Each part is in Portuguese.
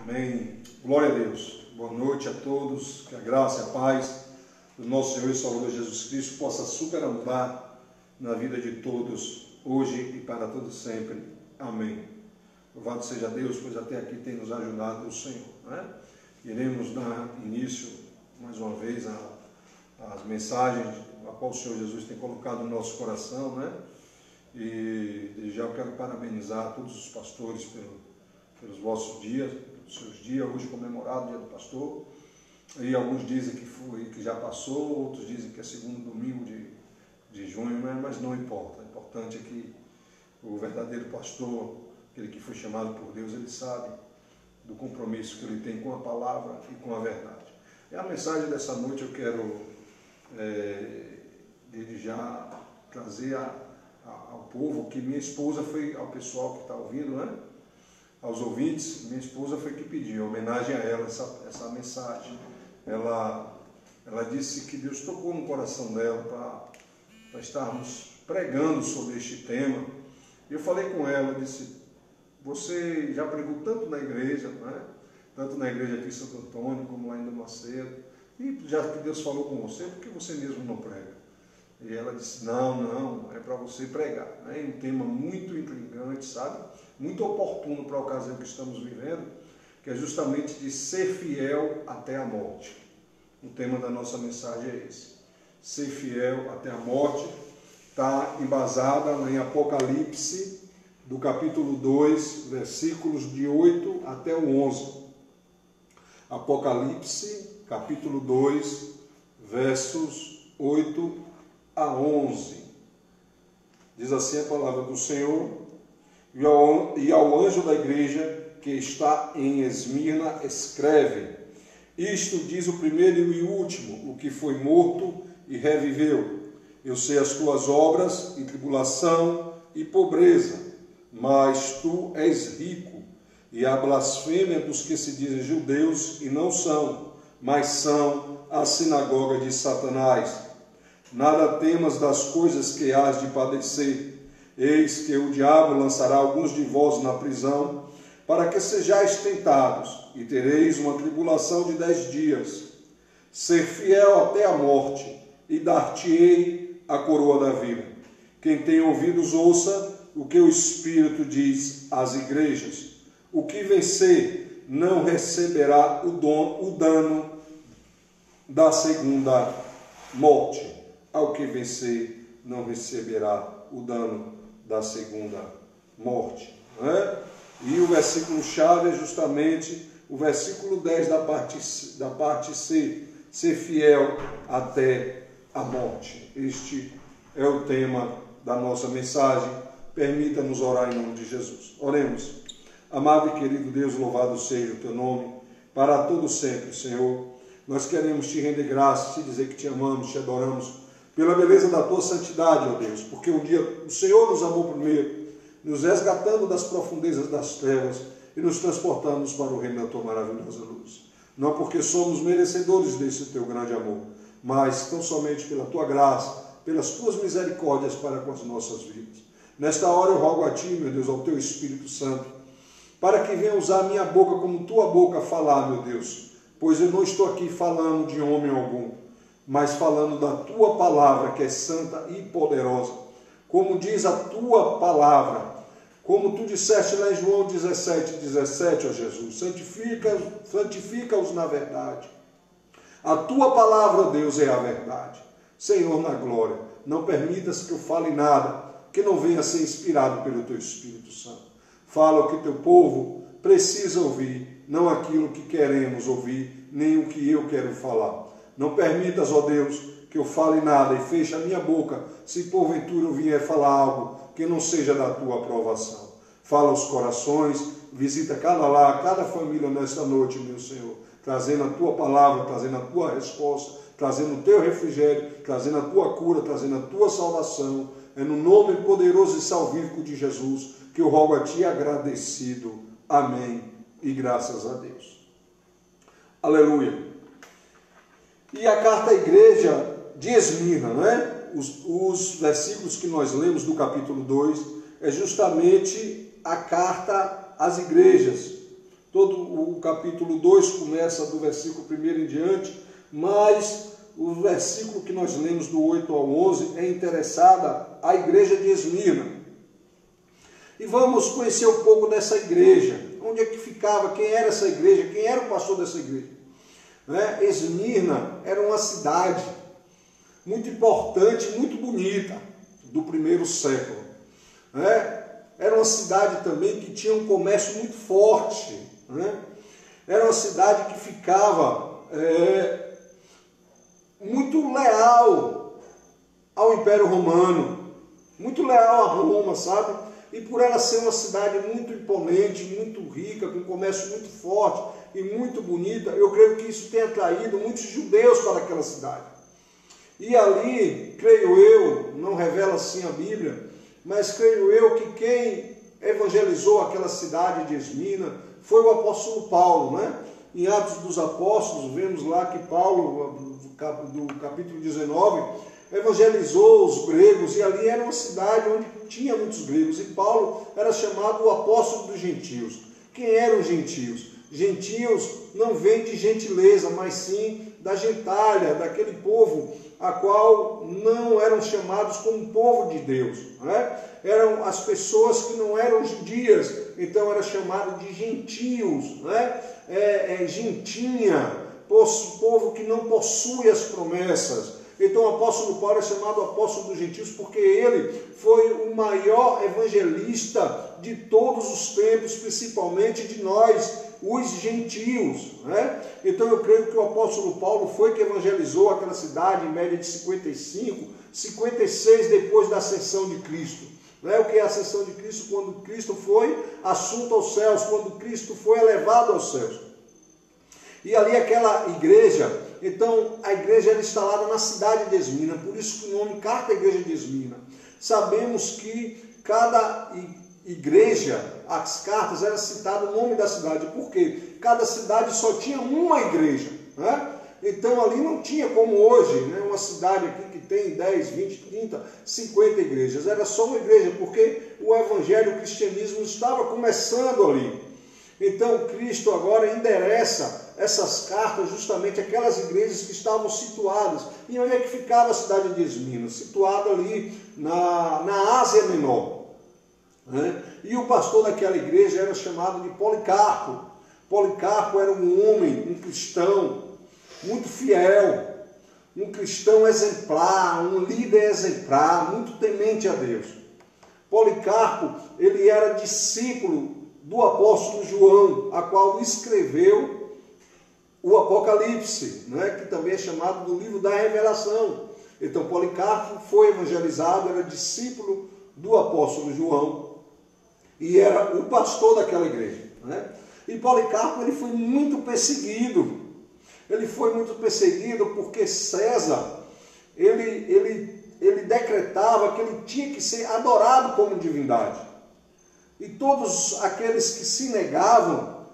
Amém. Glória a Deus. Boa noite a todos. Que a graça e a paz do nosso Senhor e Salvador Jesus Cristo possa superabundar na vida de todos, hoje e para todos sempre. Amém. Louvado seja Deus, pois até aqui tem nos ajudado o Senhor, né? Iremos dar início, mais uma vez, às mensagens a qual o Senhor Jesus tem colocado no nosso coração, né? E já eu quero parabenizar todos os pastores pelos vossos dias, pelos seus dias, hoje comemorado o dia do pastor. E alguns dizem que já passou, outros dizem que é segundo domingo de junho, mas não importa. O importante é que o verdadeiro pastor, aquele que foi chamado por Deus, ele sabe do compromisso que ele tem com a palavra e com a verdade. E a mensagem dessa noite eu quero, desde já, trazer ao povo que minha esposa foi, ao pessoal que está ouvindo, né? Aos ouvintes, minha esposa foi que pediu, em homenagem a ela, essa mensagem. Ela disse que Deus tocou no coração dela para estarmos pregando sobre este tema. Eu falei com ela, disse: você já pregou tanto na igreja, né? Tanto na igreja aqui em Santo Antônio, como lá em Damasceno, e já que Deus falou com você, por que você mesmo não prega? E ela disse: não, é para você pregar. É um tema muito intrigante, sabe? Muito oportuno para a ocasião que estamos vivendo, que é justamente de ser fiel até a morte. O tema da nossa mensagem é esse: ser fiel até a morte. Está embasada em Apocalipse, do capítulo 2, versículos de 8 até o 11. Apocalipse, capítulo 2, versos 8 a 11. Diz assim a palavra do Senhor: e ao anjo da igreja que está em Esmirna escreve: isto diz o primeiro e o último, o que foi morto e reviveu. Eu sei as tuas obras, e tribulação e pobreza, mas tu és rico, e a blasfêmia dos que se dizem judeus e não são, mas são a sinagoga de Satanás. Nada temas das coisas que hás de padecer. Eis que o diabo lançará alguns de vós na prisão, para que sejais tentados, e tereis uma tribulação de 10 dias. Ser fiel até a morte, e dar-te-ei a coroa da vida. Quem tem ouvidos, ouça o que o Espírito diz às igrejas. O que vencer não receberá o dano da segunda morte. Ao que vencer não receberá o dano da segunda morte. Não é? E o versículo-chave é justamente o versículo 10 da parte C. Ser fiel até a morte. Este é o tema da nossa mensagem. Permita-nos orar em nome de Jesus. Oremos. Amado e querido Deus, louvado seja o teu nome, para todo sempre, Senhor. Nós queremos te render graças, te dizer que te amamos, te adoramos, pela beleza da tua santidade, ó Deus, porque um dia o Senhor nos amou primeiro, nos resgatando das profundezas das trevas e nos transportando para o reino da tua maravilhosa luz. Não porque somos merecedores desse teu grande amor, mas tão somente pela tua graça, pelas tuas misericórdias para com as nossas vidas. Nesta hora eu rogo a ti, meu Deus, ao teu Espírito Santo, para que venha usar a minha boca como tua boca falar, meu Deus, pois eu não estou aqui falando de homem algum, mas falando da tua palavra, que é santa e poderosa. Como diz a tua palavra, como tu disseste lá em João 17, ó Jesus, santifica-os na verdade. A tua palavra, ó Deus, é a verdade. Senhor, na glória, não permitas que eu fale nada que não venha a ser inspirado pelo teu Espírito Santo. Fala o que teu povo precisa ouvir, não aquilo que queremos ouvir, nem o que eu quero falar. Não permitas, ó Deus, que eu fale nada e feche a minha boca, se porventura eu vier falar algo que não seja da tua aprovação. Fala os corações, visita cada família nesta noite, meu Senhor, trazendo a tua palavra, trazendo a tua resposta, trazendo o teu refrigério, trazendo a tua cura, trazendo a tua salvação. É no nome poderoso e salvífico de Jesus que eu rogo a ti agradecido. Amém. E graças a Deus. Aleluia. E a carta à igreja de Esmirna, não é? Os versículos que nós lemos do capítulo 2 é justamente a carta às igrejas. todo o capítulo 2 começa do versículo 1 em diante, mas o versículo que nós lemos do 8 ao 11 é interessada à igreja de Esmirna. E vamos conhecer um pouco dessa igreja, onde é que ficava, quem era essa igreja, quem era o pastor dessa igreja. Esmirna era uma cidade muito importante, muito bonita, do primeiro século. Era uma cidade também que tinha um comércio muito forte. Era uma cidade que ficava muito leal ao Império Romano, muito leal a Roma, sabe? E por ela ser uma cidade muito imponente, muito rica, com um comércio muito forte e muito bonita, eu creio que isso tenha atraído muitos judeus para aquela cidade. E ali, creio eu, não revela assim a Bíblia, mas creio eu que quem evangelizou aquela cidade de Esmirna foi o apóstolo Paulo, Em Atos dos Apóstolos, vemos lá que Paulo, do capítulo 19, evangelizou os gregos, e ali era uma cidade onde tinha muitos gregos, e Paulo era chamado o apóstolo dos gentios. Quem eram os gentios? Gentios não vem de gentileza, mas sim da gentalha, daquele povo a qual não eram chamados como povo de Deus. Eram as pessoas que não eram judias, então era chamado de gentios, gentinha, povo que não possui as promessas. Então o apóstolo Paulo é chamado apóstolo dos gentios porque ele foi o maior evangelista de todos os tempos, principalmente de nós, os gentios. Então eu creio que o apóstolo Paulo foi que evangelizou aquela cidade em média de 55, 56 depois da ascensão de Cristo. O que é a ascensão de Cristo? Quando Cristo foi assunto aos céus, quando Cristo foi elevado aos céus. E ali aquela igreja, então a igreja era instalada na cidade de Esmirna, por isso que o nome Carta à Igreja de Esmirna. Sabemos que cada igreja, as cartas, era citado o nome da cidade, porque cada cidade só tinha uma igreja. Então ali não tinha como hoje, uma cidade aqui que tem 10, 20, 30, 50 igrejas. Era só uma igreja, porque o evangelho, o cristianismo estava começando ali. Então Cristo agora endereça essas cartas justamente àquelas igrejas que estavam situadas. E onde é que ficava a cidade de Esmirna? Situada ali na Ásia Menor. E o pastor daquela igreja era chamado de Policarpo. Policarpo era um homem, um cristão muito fiel, um cristão exemplar, um líder exemplar, muito temente a Deus. Policarpo, ele era discípulo do apóstolo João, a qual escreveu o Apocalipse, que também é chamado do livro da Revelação. Então Policarpo foi evangelizado, era discípulo do apóstolo João e era o pastor daquela igreja. E Policarpo ele foi muito perseguido. Ele foi muito perseguido porque César, ele decretava que ele tinha que ser adorado como divindade. E todos aqueles que se negavam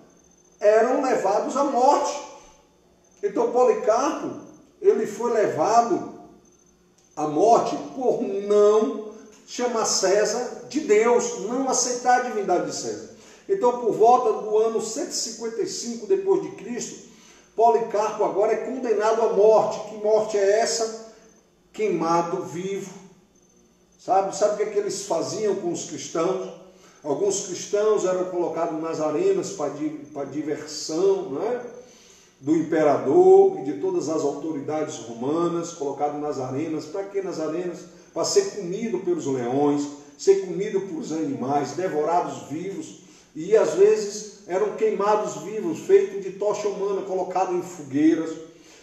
eram levados à morte. Então Policarpo, ele foi levado à morte por não chamar César de Deus, não aceitar a divindade de César. Então, por volta do ano 155 depois de Cristo, Policarpo agora é condenado à morte. Que morte é essa? Queimado vivo. Sabe o que eles faziam com os cristãos? Alguns cristãos eram colocados nas arenas para diversão, do imperador e de todas as autoridades romanas, colocados nas arenas. Para que nas arenas? Para ser comido pelos leões, ser comido pelos animais, devorados vivos. E às vezes eram queimados vivos, feitos de tocha humana, colocados em fogueiras.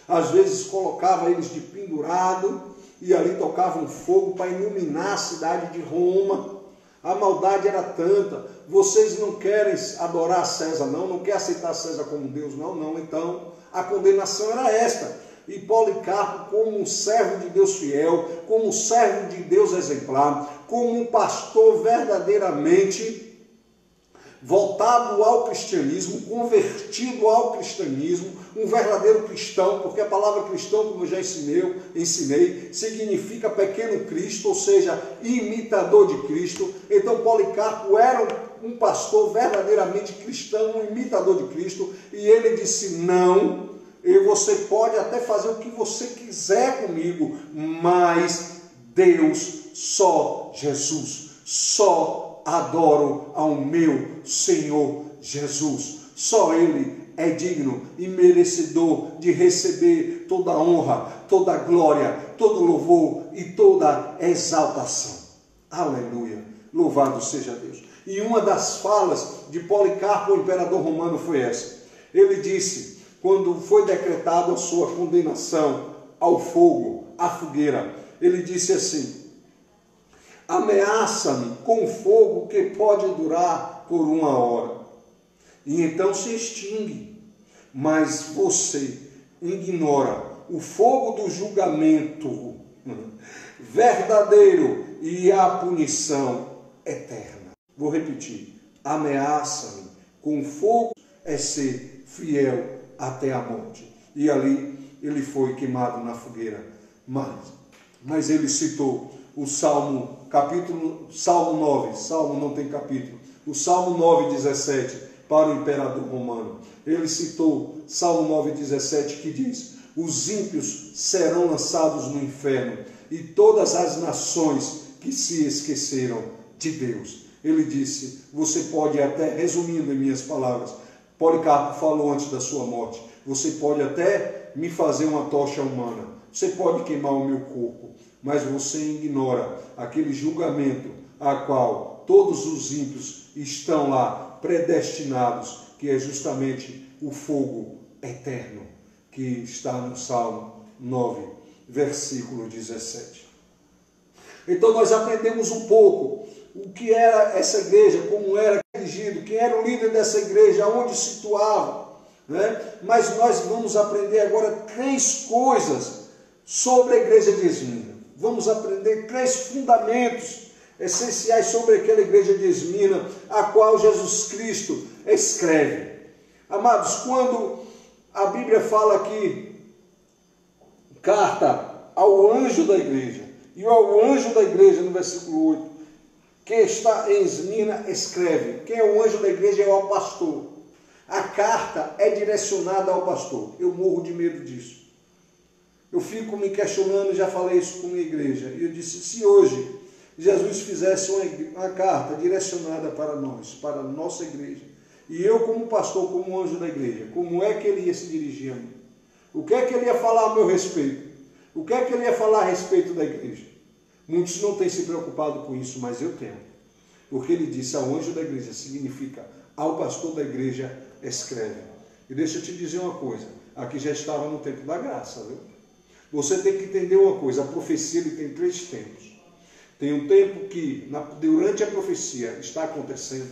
Às vezes colocava eles de pendurado e ali tocavam fogo para iluminar a cidade de Roma. A maldade era tanta. Vocês não querem adorar César, não querem aceitar César como Deus, não. Então a condenação era esta. E Policarpo, como um servo de Deus fiel, como um servo de Deus exemplar, como um pastor verdadeiramente voltado ao cristianismo, convertido ao cristianismo, um verdadeiro cristão, porque a palavra cristão, como eu já ensinei, significa pequeno Cristo, ou seja, imitador de Cristo. Então Policarpo era um pastor verdadeiramente cristão, um imitador de Cristo, e ele disse: não, você pode até fazer o que você quiser comigo, mas Deus, só Jesus, só adoro ao meu Senhor Jesus, só Ele é digno e merecedor de receber toda a honra, toda a glória, todo louvor e toda exaltação. Aleluia, louvado seja Deus. E uma das falas de Policarpo, o imperador romano, foi essa. Ele disse, quando foi decretado a sua condenação ao fogo, à fogueira, ele disse assim: ameaça-me com fogo que pode durar por 1 hora, e então se extingue, mas você ignora o fogo do julgamento verdadeiro e a punição eterna. Vou repetir: ameaça-me com fogo é ser fiel até a morte. E ali ele foi queimado na fogueira. Mas ele citou o Salmo 9, Salmo não tem capítulo, o Salmo 9,17 para o imperador romano. Ele citou Salmo 9,17 que diz: os ímpios serão lançados no inferno e todas as nações que se esqueceram de Deus. Ele disse, você pode até, resumindo em minhas palavras, Policarpo falou antes da sua morte, você pode até me fazer uma tocha humana, você pode queimar o meu corpo, mas você ignora aquele julgamento a qual todos os ímpios estão lá predestinados, que é justamente o fogo eterno, que está no Salmo 9, versículo 17. Então nós aprendemos um pouco o que era essa igreja, como era dirigido, quem era o líder dessa igreja, onde situava, né? Mas nós vamos aprender agora 3 coisas sobre a igreja de Esmirna. Vamos aprender 3 fundamentos essenciais sobre aquela igreja de Esmirna, a qual Jesus Cristo escreve. Amados, quando a Bíblia fala aqui, carta ao anjo da igreja, e ao anjo da igreja, no versículo 8, que está em Esmirna, escreve. Quem é o anjo da igreja é o pastor. A carta é direcionada ao pastor. Eu morro de medo disso. Eu fico me questionando, já falei isso com a igreja, e eu disse, se hoje Jesus fizesse uma carta direcionada para nós, para a nossa igreja, e eu como pastor, como anjo da igreja, como é que ele ia se dirigir a mim? O que é que ele ia falar a meu respeito? O que é que ele ia falar a respeito da igreja? Muitos não têm se preocupado com isso, mas eu tenho. Porque ele disse ao anjo da igreja, significa ao pastor da igreja escreve. E deixa eu te dizer uma coisa, aqui já estava no tempo da graça, viu? Você tem que entender uma coisa, a profecia ele tem 3 tempos. Tem um tempo que durante a profecia está acontecendo.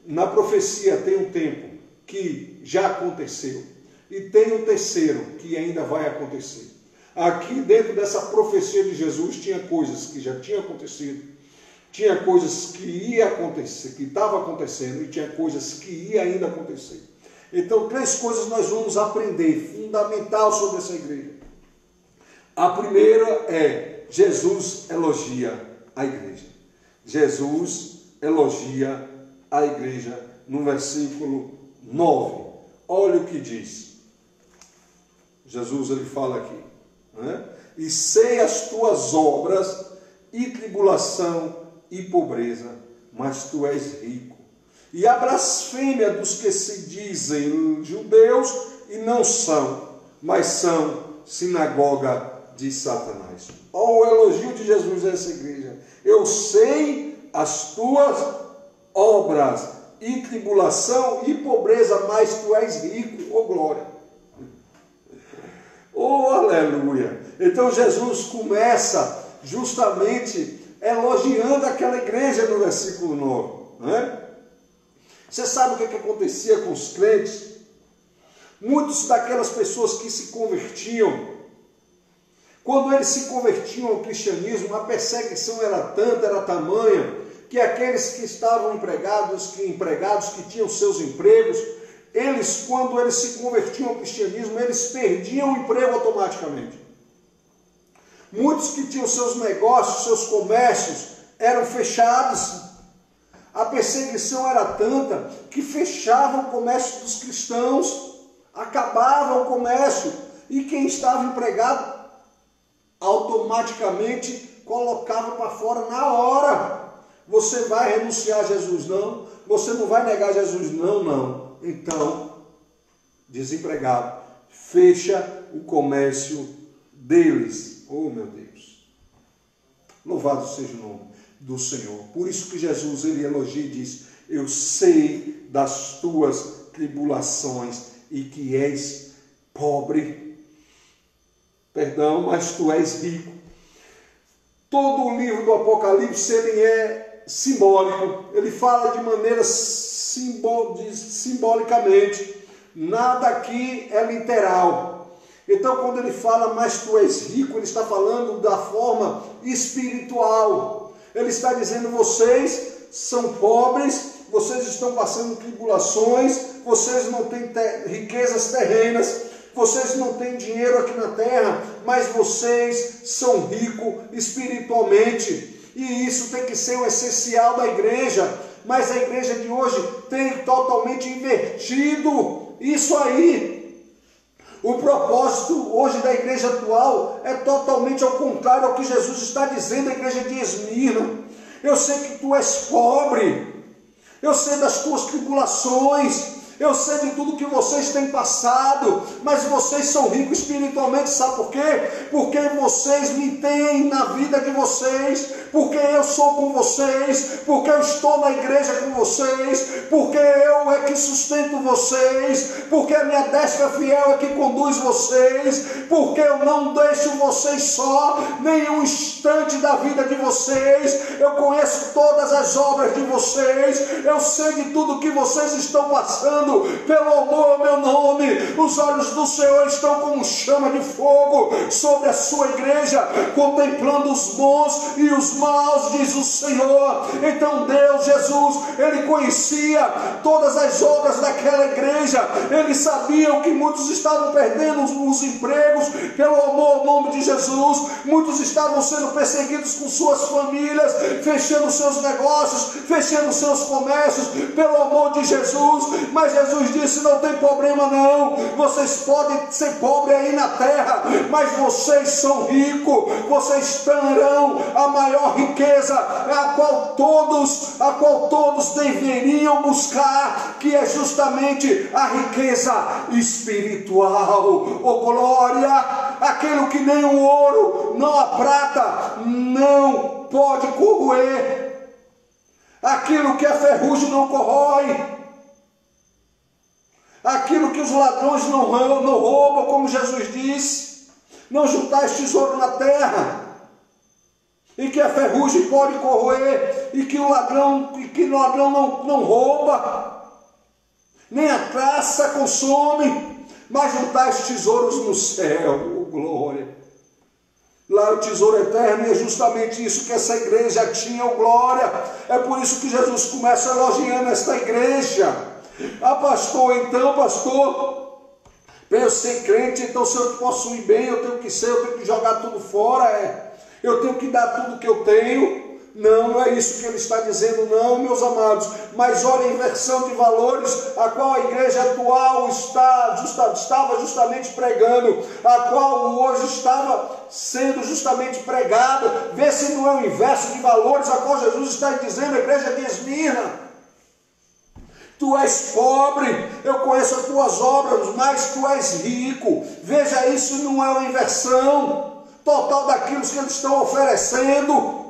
Na profecia tem um tempo que já aconteceu. E tem um terceiro que ainda vai acontecer. Aqui dentro dessa profecia de Jesus tinha coisas que já tinham acontecido, tinha coisas que ia acontecer, que estava acontecendo, e tinha coisas que ia ainda acontecer. Então 3 coisas nós vamos aprender, fundamental sobre essa igreja. A primeira é, Jesus elogia a igreja. Jesus elogia a igreja no versículo 9. Olha o que diz. Jesus ele fala aqui, né? E sei as tuas obras e tribulação e pobreza, mas tu és rico. E a blasfêmia dos que se dizem judeus e não são, mas são sinagoga de Satanás. Olha o elogio de Jesus a essa igreja. Eu sei as tuas obras e tribulação e pobreza, mas tu és rico. Oh glória! Oh aleluia! Então Jesus começa justamente elogiando aquela igreja no versículo 9, né? Você sabe o que acontecia com os crentes? Muitos daquelas pessoas que se convertiam, quando eles se convertiam ao cristianismo, a perseguição era tanta, era tamanha, que aqueles que estavam empregados, que tinham seus empregos, eles, quando eles se convertiam ao cristianismo, eles perdiam o emprego automaticamente. Muitos que tinham seus negócios, seus comércios, eram fechados. A perseguição era tanta que fechava o comércio dos cristãos, acabava o comércio, e quem estava empregado automaticamente colocava para fora na hora. Você vai renunciar a Jesus? Não. Você não vai negar Jesus? Não, não. Então, desempregado, fecha o comércio deles. Oh, meu Deus. Louvado seja o nome do Senhor. Por isso que Jesus, ele elogia e diz: eu sei das tuas tribulações e que és pobre. Perdão, mas tu és rico. Todo o livro do Apocalipse, ele é simbólico. Ele fala de maneira simbolicamente. Nada aqui é literal. Então, quando ele fala, mas tu és rico, ele está falando da forma espiritual. Ele está dizendo, vocês são pobres, vocês estão passando tribulações, vocês não têm riquezas terrenas, vocês não têm dinheiro aqui na terra, mas vocês são ricos espiritualmente. E isso tem que ser o essencial da igreja. Mas a igreja de hoje tem totalmente invertido isso aí. O propósito hoje da igreja atual é totalmente ao contrário ao que Jesus está dizendo à igreja de Esmirna. Eu sei que tu és pobre, eu sei das tuas tribulações, eu sei de tudo que vocês têm passado, mas vocês são ricos espiritualmente, sabe por quê? Porque vocês me têm na vida de vocês, porque eu sou com vocês, porque eu estou na igreja com vocês, porque eu é que sustento vocês, porque a minha destra fiel é que conduz vocês, porque eu não deixo vocês só, nenhum instante da vida de vocês, eu conheço todas as obras de vocês, eu sei de tudo que vocês estão passando, pelo amor ao meu nome. Os olhos do Senhor estão como chama de fogo sobre a sua igreja, contemplando os bons e os maus, diz o Senhor. Então Deus, Jesus, ele conhecia todas as obras daquela igreja, ele sabia que muitos estavam perdendo os empregos, pelo amor ao nome de Jesus, muitos estavam sendo perseguidos com suas famílias, fechando seus negócios, fechando seus comércios, pelo amor de Jesus. Mas Jesus disse, não tem problema não, vocês podem ser pobres aí na terra, mas vocês são ricos, vocês terão a maior riqueza, a qual todos deveriam buscar, que é justamente a riqueza espiritual. Oh glória, aquilo que nem o ouro, não a prata, não pode corroer, aquilo que a ferrugem não corrói, aquilo que os ladrões não roubam, como Jesus disse, não juntais tesouro na terra, e que a ferrugem pode corroer, e que o ladrão não rouba, nem a traça consome, mas juntais tesouros no céu. Oh, glória! Lá o tesouro eterno, e é justamente isso que essa igreja tinha, oh, glória! É por isso que Jesus começa elogiando esta igreja. Ah, pastor, então, pastor, para eu ser crente, então se eu possuir bem, eu tenho que jogar tudo fora, eu tenho que dar tudo que eu tenho. Não é isso que ele está dizendo, não, meus amados. Mas olha a inversão de valores, a qual a igreja atual estava justamente pregando, a qual hoje estava sendo justamente pregada. Vê se não é o inverso de valores, a qual Jesus está dizendo à igreja de Esmirna. Tu és pobre, eu conheço as tuas obras, mas tu és rico. Veja, isso não é uma inversão total daquilo que eles estão oferecendo.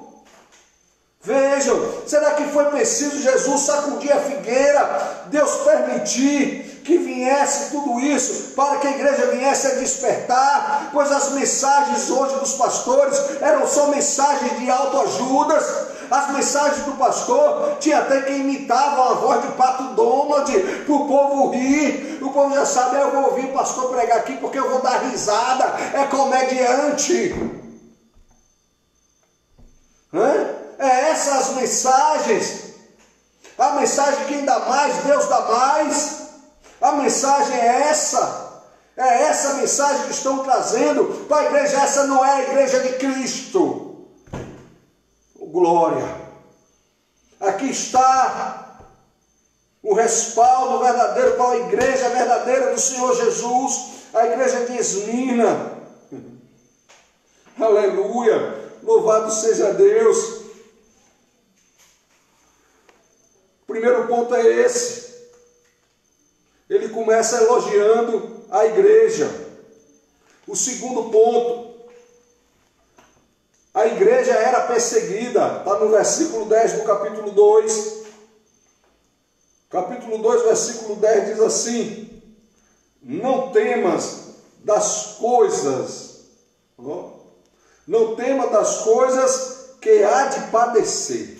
Vejam, será que foi preciso Jesus sacudir a figueira, Deus permitir que viesse tudo isso, para que a igreja viesse a despertar? Pois as mensagens hoje dos pastores eram só mensagens de autoajudas. As mensagens do pastor tinha até quem imitava a voz de Pato Donald para o povo rir. O povo já sabe, eu vou ouvir o pastor pregar aqui porque eu vou dar risada, é comediante. É essas mensagens, a mensagem quem dá mais, Deus dá mais. A mensagem é essa mensagem que estão trazendo para a igreja. Essa não é a igreja de Cristo. Glória. Aqui Aqui está o respaldo verdadeiro para a igreja verdadeira do Senhor Jesus, a igreja de Esmina. Aleluia, louvado seja Deus. O primeiro ponto é esse. Ele começa elogiando a igreja. O segundo ponto, a igreja era perseguida, está no versículo 10 do capítulo 2. Capítulo 2, versículo 10 diz assim: não temas das coisas, não temas das coisas que há de padecer.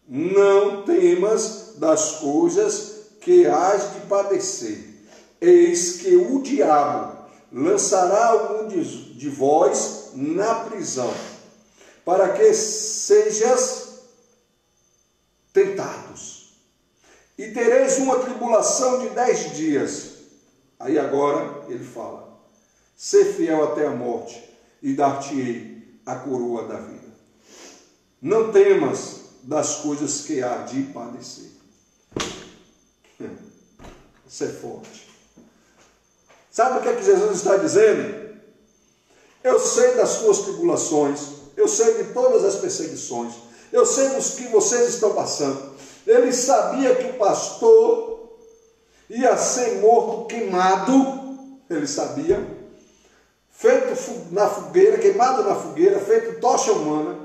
Não temas das coisas que hás de padecer. Eis que o diabo lançará algum de vós na prisão, para que sejas tentados. E tereis uma tribulação de 10 dias. Aí agora ele fala: ser fiel até a morte, e dar-te-ei a coroa da vida. Não temas das coisas que há de padecer. Isso é forte. Sabe o que é que Jesus está dizendo? Eu sei das suas tribulações, eu sei de todas as perseguições, eu sei dos que vocês estão passando. Ele sabia que o pastor ia ser morto, queimado, ele sabia, feito na fogueira, queimado na fogueira, feito tocha humana.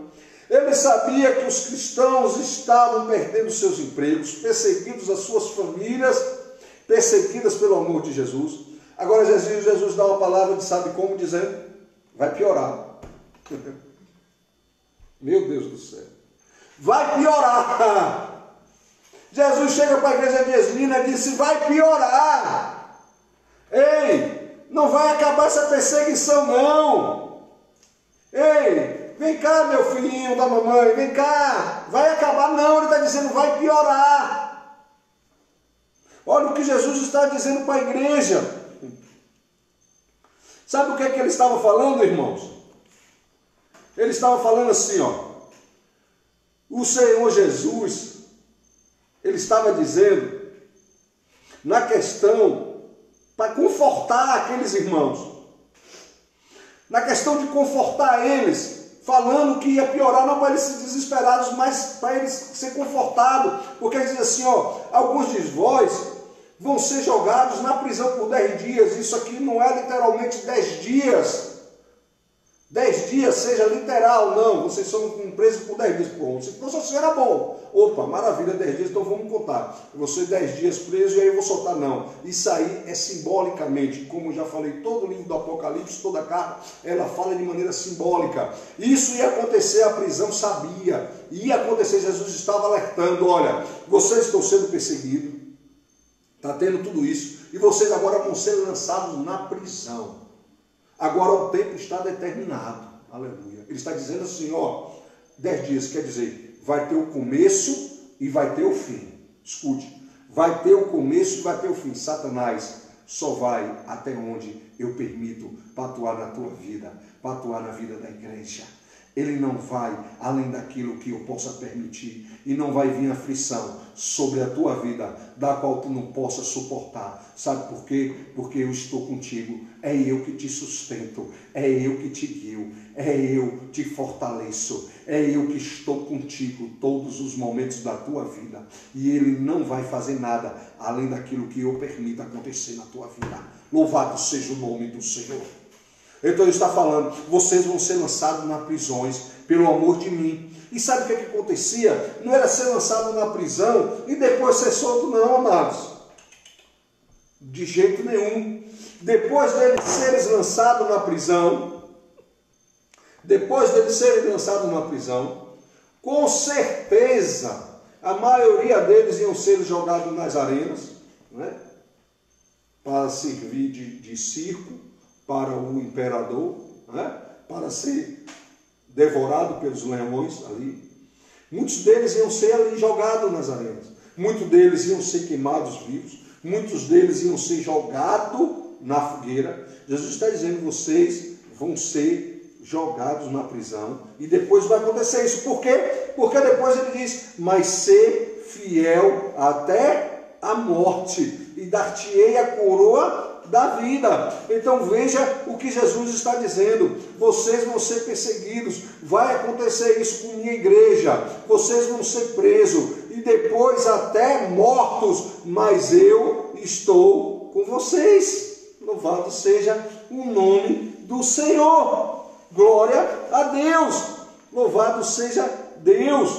Ele sabia que os cristãos estavam perdendo seus empregos, perseguidos as suas famílias, perseguidas pelo amor de Jesus. Agora Jesus dá uma palavra de sabe como, dizendo: vai piorar. Meu Deus do céu. Vai piorar. Jesus chega para a igreja de Esmina e disse: vai piorar. Ei, não vai acabar essa perseguição não. Ei, vem cá, meu filhinho da mamãe, vem cá. Vai acabar não, ele está dizendo: vai piorar. Olha o que Jesus está dizendo para a igreja. Sabe o que é que ele estava falando, irmãos? Ele estava falando assim, o Senhor Jesus, ele estava dizendo, na questão, para confortar aqueles irmãos, na questão de confortar eles, falando que ia piorar, não para eles se desesperados, mas para eles ser confortados, porque ele diz assim, alguns de vós vão ser jogados na prisão por 10 dias. Isso aqui não é literalmente 10 dias. 10 dias seja literal, não. Vocês são presos por 10 dias. Pô, se fosse era bom. Opa, maravilha, 10 dias, então vamos contar. Você 10 dias preso e aí eu vou soltar, não. Isso aí é simbolicamente, como eu já falei, todo o livro do Apocalipse, toda a carta, ela fala de maneira simbólica. Isso ia acontecer, a prisão sabia. Ia acontecer, Jesus estava alertando, olha, vocês estão sendo perseguidos. Está tendo tudo isso. E vocês agora vão ser lançados na prisão. Agora o tempo está determinado. Aleluia. Ele está dizendo assim, 10 dias, quer dizer, vai ter o começo e vai ter o fim. Escute, vai ter o começo e vai ter o fim. Satanás só vai até onde eu permito para atuar na tua vida, para atuar na vida da igreja. Ele não vai além daquilo que eu possa permitir. E não vai vir aflição sobre a tua vida, da qual tu não possa suportar. Sabe por quê? Porque eu estou contigo. É eu que te sustento. É eu que te guio. É eu que te fortaleço. É eu que estou contigo todos os momentos da tua vida. E Ele não vai fazer nada além daquilo que eu permito acontecer na tua vida. Louvado seja o nome do Senhor. Então ele está falando, vocês vão ser lançados nas prisões pelo amor de mim. E sabe o que acontecia? Não era ser lançado na prisão e depois ser solto, não, amados. De jeito nenhum. Depois deles serem lançados na prisão, com certeza, a maioria deles iam ser jogados nas arenas, né? Para servir de circo para o imperador, né? Para ser devorado pelos leões ali. Muitos deles iam ser ali jogados nas arenas. Muitos deles iam ser queimados vivos. Muitos deles iam ser jogados na fogueira. Jesus está dizendo, vocês vão ser jogados na prisão, e depois vai acontecer isso. Por quê? Porque depois ele diz, mas ser fiel até a morte, e dar-te-ei a coroa da vida. Então veja o que Jesus está dizendo: vocês vão ser perseguidos, vai acontecer isso com minha igreja, vocês vão ser presos, e depois até mortos, mas eu estou com vocês. Louvado seja o nome do Senhor. Glória a Deus. Louvado seja Deus.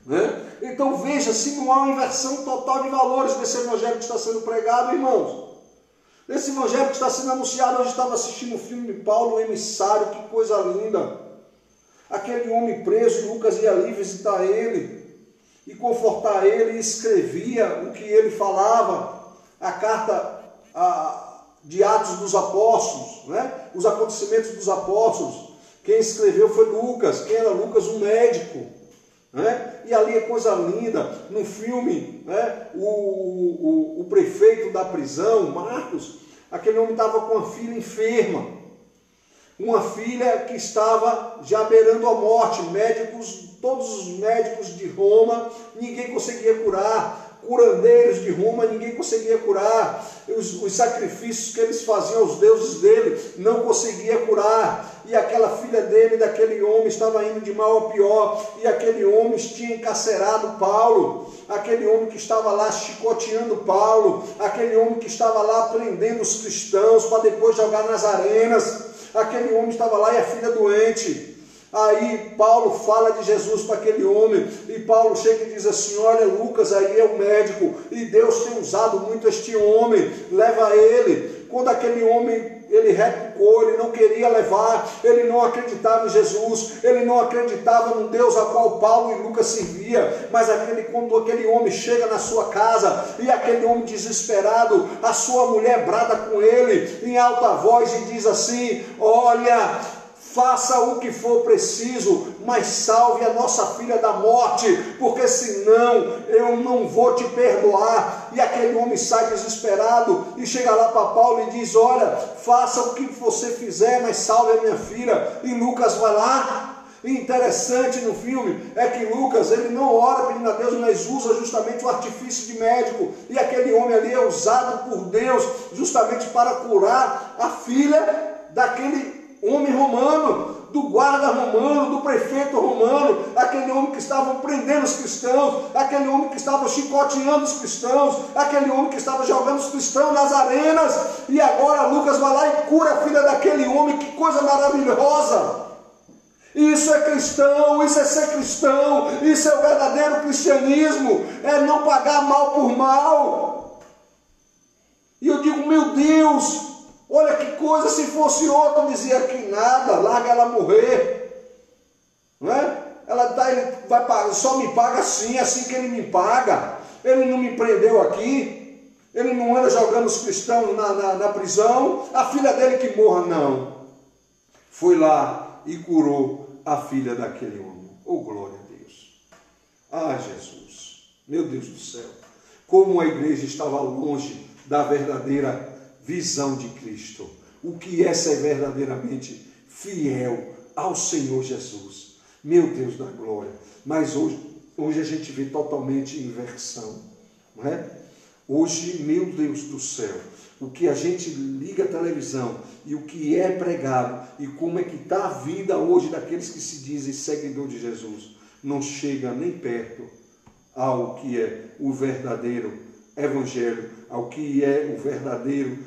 Né? Então veja se não há uma inversão total de valores nesse evangelho que está sendo pregado, irmãos. Esse evangelho que está sendo anunciado. Hoje estava assistindo o filme de Paulo, o emissário, que coisa linda. Aquele homem preso, Lucas ia ali visitar ele e confortar ele, e escrevia o que ele falava, a carta de Atos dos Apóstolos, né? Os acontecimentos dos apóstolos. Quem escreveu foi Lucas. Quem era Lucas? Um médico, né? E ali é coisa linda. No filme, né? O prefeito da prisão, Marcos, aquele homem estava com uma filha enferma, uma filha que estava já beirando a morte. Médicos, todos os médicos de Roma, ninguém conseguia curar. Curandeiros de Roma, ninguém conseguia curar. Os sacrifícios que eles faziam aos deuses dele, não conseguia curar. E aquela filha dele, daquele homem, estava indo de mal a pior. E aquele homem tinha encarcerado Paulo. Aquele homem que estava lá chicoteando Paulo. Aquele homem que estava lá prendendo os cristãos para depois jogar nas arenas. Aquele homem estava lá e a filha doente. Aí Paulo fala de Jesus para aquele homem, e Paulo chega e diz assim: olha, Lucas aí é o médico, e Deus tem usado muito este homem, leva ele. Quando aquele homem, ele recuou, ele não queria levar, ele não acreditava em Jesus, ele não acreditava no Deus a qual Paulo e Lucas servia. Mas quando aquele homem chega na sua casa, e aquele homem desesperado, a sua mulher brada com ele em alta voz e diz assim: olha, faça o que for preciso, mas salve a nossa filha da morte, porque senão eu não vou te perdoar. E aquele homem sai desesperado e chega lá para Paulo e diz: olha, faça o que você fizer, mas salve a minha filha. E Lucas vai lá. E interessante no filme é que Lucas, ele não ora pedindo a Deus, mas usa justamente o artifício de médico. E aquele homem ali é usado por Deus justamente para curar a filha daquele homem romano, do guarda romano, do prefeito romano, aquele homem que estava prendendo os cristãos, aquele homem que estava chicoteando os cristãos, aquele homem que estava jogando os cristãos nas arenas. E agora Lucas vai lá e cura a filha daquele homem. Que coisa maravilhosa! Isso é cristão, isso é ser cristão, isso é o verdadeiro cristianismo, é não pagar mal por mal. E eu digo, meu Deus, olha que coisa, se fosse outro, dizia que nada, larga ela morrer, não é? Ele vai pagar, só me paga assim que ele me paga. Ele não me prendeu aqui, ele não anda jogando os cristãos na prisão, a filha dele que morra, não. Foi lá e curou a filha daquele homem. Oh, glória a Deus! Ah, Jesus, meu Deus do céu, como a igreja estava longe da verdadeira visão de Cristo. O que é ser verdadeiramente fiel ao Senhor Jesus? Meu Deus da glória! Mas hoje a gente vê totalmente inversão, não é? Hoje, meu Deus do céu, o que a gente liga a televisão e o que é pregado e como é que está a vida hoje daqueles que se dizem seguidor de Jesus, não chega nem perto ao que é o verdadeiro evangelho, ao que é o verdadeiro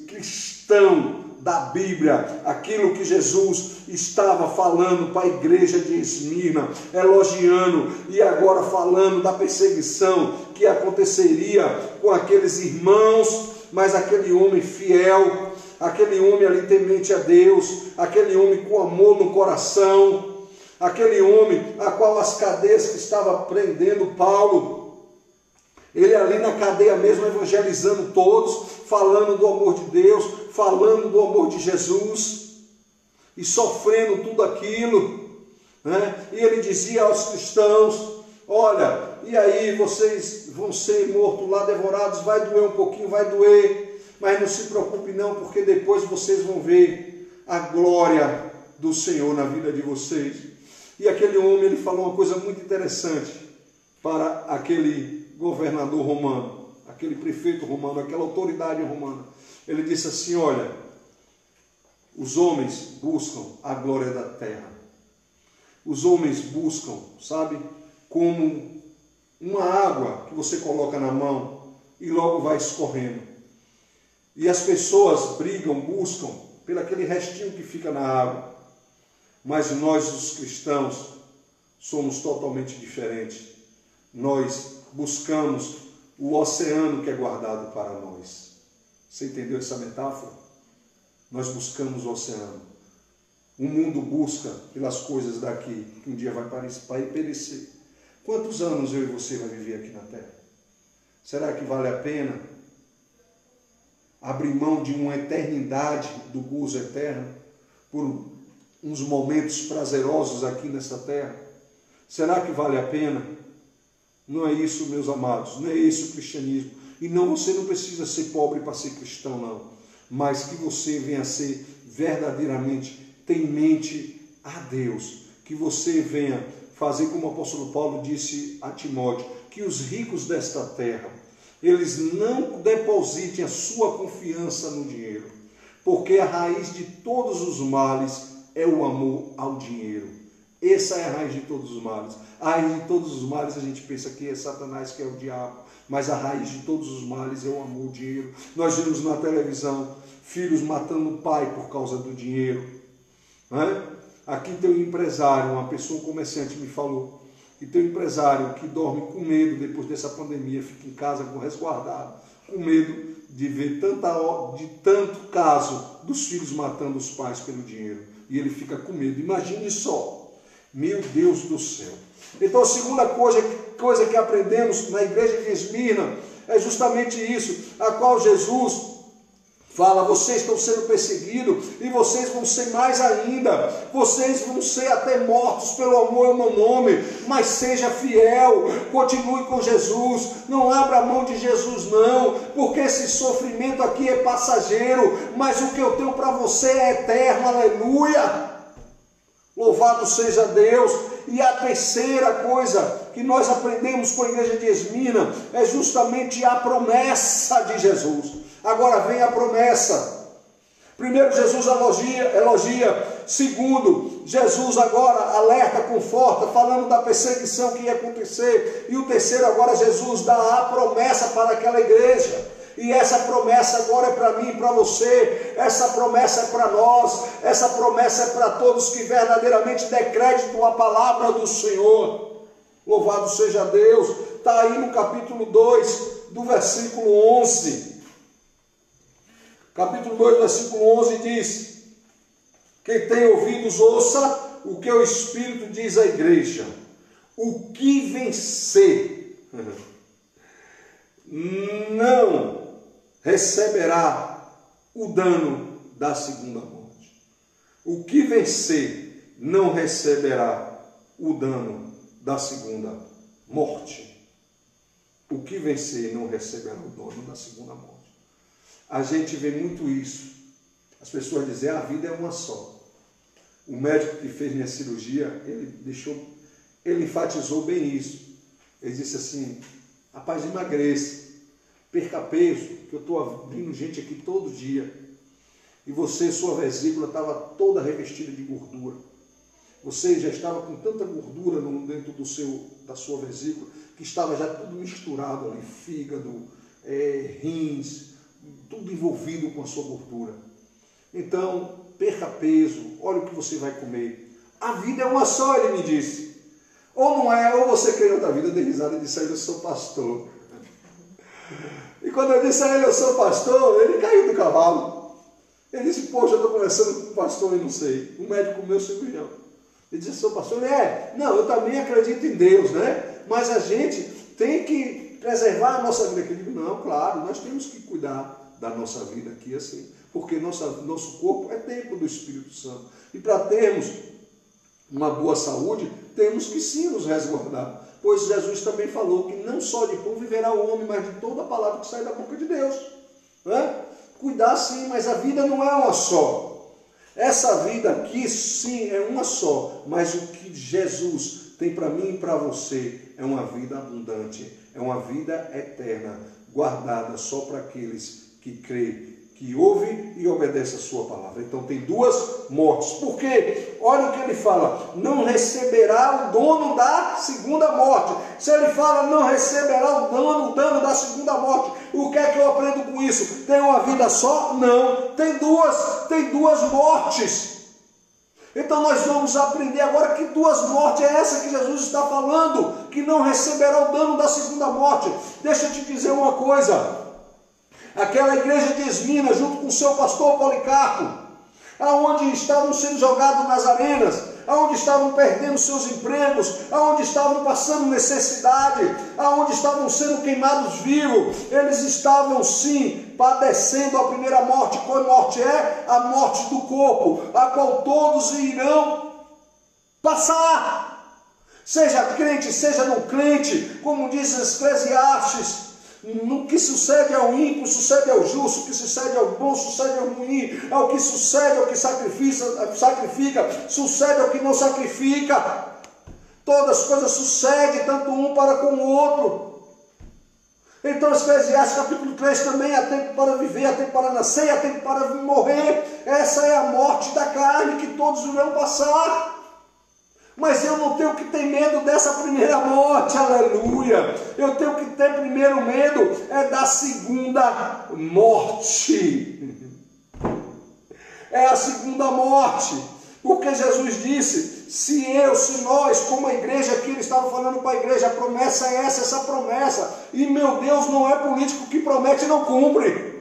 cristão da Bíblia, aquilo que Jesus estava falando para a igreja de Esmirna, elogiando e agora falando da perseguição que aconteceria com aqueles irmãos, mas aquele homem fiel, aquele homem ali temente a Deus, aquele homem com amor no coração, aquele homem a qual as cadeias que estava prendendo Paulo, ele ali na cadeia mesmo evangelizando todos, falando do amor de Deus, falando do amor de Jesus, e sofrendo tudo aquilo, né? E ele dizia aos cristãos: olha, e aí vocês vão ser mortos lá, devorados, vai doer um pouquinho, vai doer, mas não se preocupe não, porque depois vocês vão ver a glória do Senhor na vida de vocês. E aquele homem, ele falou uma coisa muito interessante para aquele governador romano, aquele prefeito romano, aquela autoridade romana. Ele disse assim: olha, os homens buscam a glória da terra. Os homens buscam, sabe, como uma água que você coloca na mão e logo vai escorrendo. E as pessoas brigam, buscam pelo aquele restinho que fica na água. Mas nós, os cristãos, somos totalmente diferentes. Nós buscamos o oceano que é guardado para nós. Você entendeu essa metáfora? Nós buscamos o oceano. O mundo busca pelas coisas daqui, que um dia vai perecer. Quantos anos eu e você vai viver aqui na Terra? Será que vale a pena abrir mão de uma eternidade do gozo eterno por uns momentos prazerosos aqui nesta terra? Será que vale a pena? Não é isso, meus amados, não é isso o cristianismo. E não, você não precisa ser pobre para ser cristão, não. Mas que você venha a ser verdadeiramente temente a Deus. Que você venha fazer como o apóstolo Paulo disse a Timóteo, que os ricos desta terra, eles não depositem a sua confiança no dinheiro, porque a raiz de todos os males é o amor ao dinheiro. Essa é a raiz de todos os males. A raiz de todos os males a gente pensa que é Satanás, que é o diabo, mas a raiz de todos os males é o amor ao dinheiro. Nós vimos na televisão filhos matando o pai por causa do dinheiro. Não é? Aqui tem um empresário, uma pessoa, um comerciante me falou, que tem um empresário que dorme com medo depois dessa pandemia, fica em casa resguardado, com medo de ver tanto caso dos filhos matando os pais pelo dinheiro. E ele fica com medo. Imagine só. Meu Deus do céu. Então a segunda coisa que aprendemos na igreja de Esmirna é justamente isso, a qual Jesus fala: vocês estão sendo perseguidos e vocês vão ser mais ainda, vocês vão ser até mortos pelo amor ao meu nome, mas seja fiel, continue com Jesus, não abra mão de Jesus não, porque esse sofrimento aqui é passageiro, mas o que eu tenho para você é eterno, aleluia, louvado seja Deus. E a terceira coisa que nós aprendemos com a igreja de Esmirna é justamente a promessa de Jesus. Agora vem a promessa. Primeiro, Jesus elogia. Segundo, Jesus agora alerta, conforta, falando da perseguição que ia acontecer. E o terceiro, agora Jesus dá a promessa para aquela igreja. E essa promessa agora é para mim e para você. Essa promessa é para nós. Essa promessa é para todos que verdadeiramente decretam a palavra do Senhor. Louvado seja Deus. Está aí no capítulo 2, do versículo 11. Capítulo 2, versículo 11 diz: quem tem ouvidos, ouça o que o Espírito diz à igreja. O que vencer não receberá o dano da segunda morte. O que vencer não receberá o dano da segunda morte. O que vencer não receberá o dano da segunda morte. A gente vê muito isso. As pessoas dizem: a vida é uma só. O médico que fez minha cirurgia, ele enfatizou bem isso. Ele disse assim: rapaz, emagreça, perca peso, que eu estou vindo gente aqui todo dia. E você, sua vesícula estava toda revestida de gordura. Você já estava com tanta gordura dentro da sua vesícula, que estava já tudo misturado ali, fígado, rins, tudo envolvido com a sua gordura. Então, perca peso, olha o que você vai comer. A vida é uma só, ele me disse. Ou não é, ou você quer outra vida. Eu dei risada e disse a ele: eu sou pastor. E quando eu disse a ele: eu sou pastor, ele caiu do cavalo. Ele disse: poxa, eu estou conversando com o pastor e não sei. O médico meu cirurgião. Ele disse: sou pastor. Ele: não, eu também acredito em Deus, né? Mas a gente tem que preservar a nossa vida. Eu digo: não, claro, nós temos que cuidar da nossa vida aqui assim, porque nosso corpo é templo do Espírito Santo. E para termos uma boa saúde, temos que sim nos resguardar. Pois Jesus também falou que não só de pão viverá o homem, mas de toda a palavra que sai da boca de Deus. Né? Cuidar sim, mas a vida não é uma só. Essa vida aqui, sim, é uma só, mas o que Jesus tem para mim e para você é uma vida abundante, é uma vida eterna, guardada só para aqueles que creem, que ouve e obedece a sua palavra. Então tem duas mortes. Por quê? Olha o que ele fala: não receberá o dono da segunda morte. Se ele fala não receberá o dano da segunda morte, o que é que eu aprendo com isso? Tem uma vida só? Não. Tem duas mortes. Então nós vamos aprender agora que duas mortes é essa que Jesus está falando, que não receberá o dano da segunda morte. Deixa eu te dizer uma coisa. Aquela igreja de Esmina, junto com o seu pastor Policarpo, aonde estavam sendo jogados nas arenas, aonde estavam perdendo seus empregos, aonde estavam passando necessidade, aonde estavam sendo queimados vivos, eles estavam sim padecendo a primeira morte. Qual morte é? A morte do corpo, a qual todos irão passar, seja crente, seja não crente, como diz Eclesiastes. No que sucede ao ímpio, sucede ao justo. O que sucede ao bom, sucede ao ruim. Ao que sucede, ao que sacrifica, sucede ao que não sacrifica. Todas as coisas sucedem, tanto um para com o outro. Então, Eclesiastes capítulo 3 também: há tempo para viver, há tempo para nascer, há tempo para morrer. Essa é a morte da carne que todos irão passar. Mas eu não tenho que ter medo dessa primeira morte, aleluia. Eu tenho que ter primeiro medo é da segunda morte. É a segunda morte. Porque Jesus disse, se nós, como a igreja aqui, ele estava falando para a igreja, a promessa é essa promessa. E meu Deus não é político que promete e não cumpre.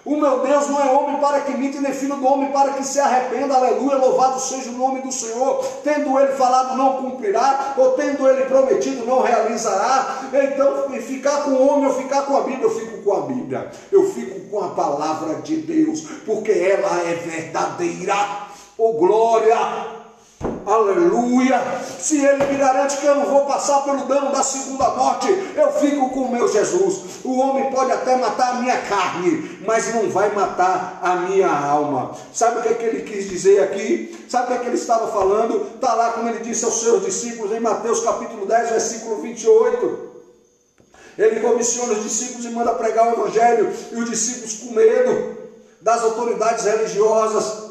O meu Deus não é homem para que minta, nem filho do homem para que se arrependa, aleluia, louvado seja o nome do Senhor. Tendo ele falado, não cumprirá, ou tendo ele prometido, não realizará. Então, ficar com o homem ou ficar com a Bíblia? Eu fico com a Bíblia, eu fico com a palavra de Deus, porque ela é verdadeira. Oh glória! Aleluia! Se ele me garante que eu não vou passar pelo dano da segunda morte, eu fico com o meu Jesus. O homem pode até matar a minha carne, mas não vai matar a minha alma. Sabe o que é que ele quis dizer aqui? Sabe o que é que ele estava falando? Está lá como ele disse aos seus discípulos em Mateus capítulo 10, versículo 28. Ele comissiona os discípulos e manda pregar o evangelho, e os discípulos com medo das autoridades religiosas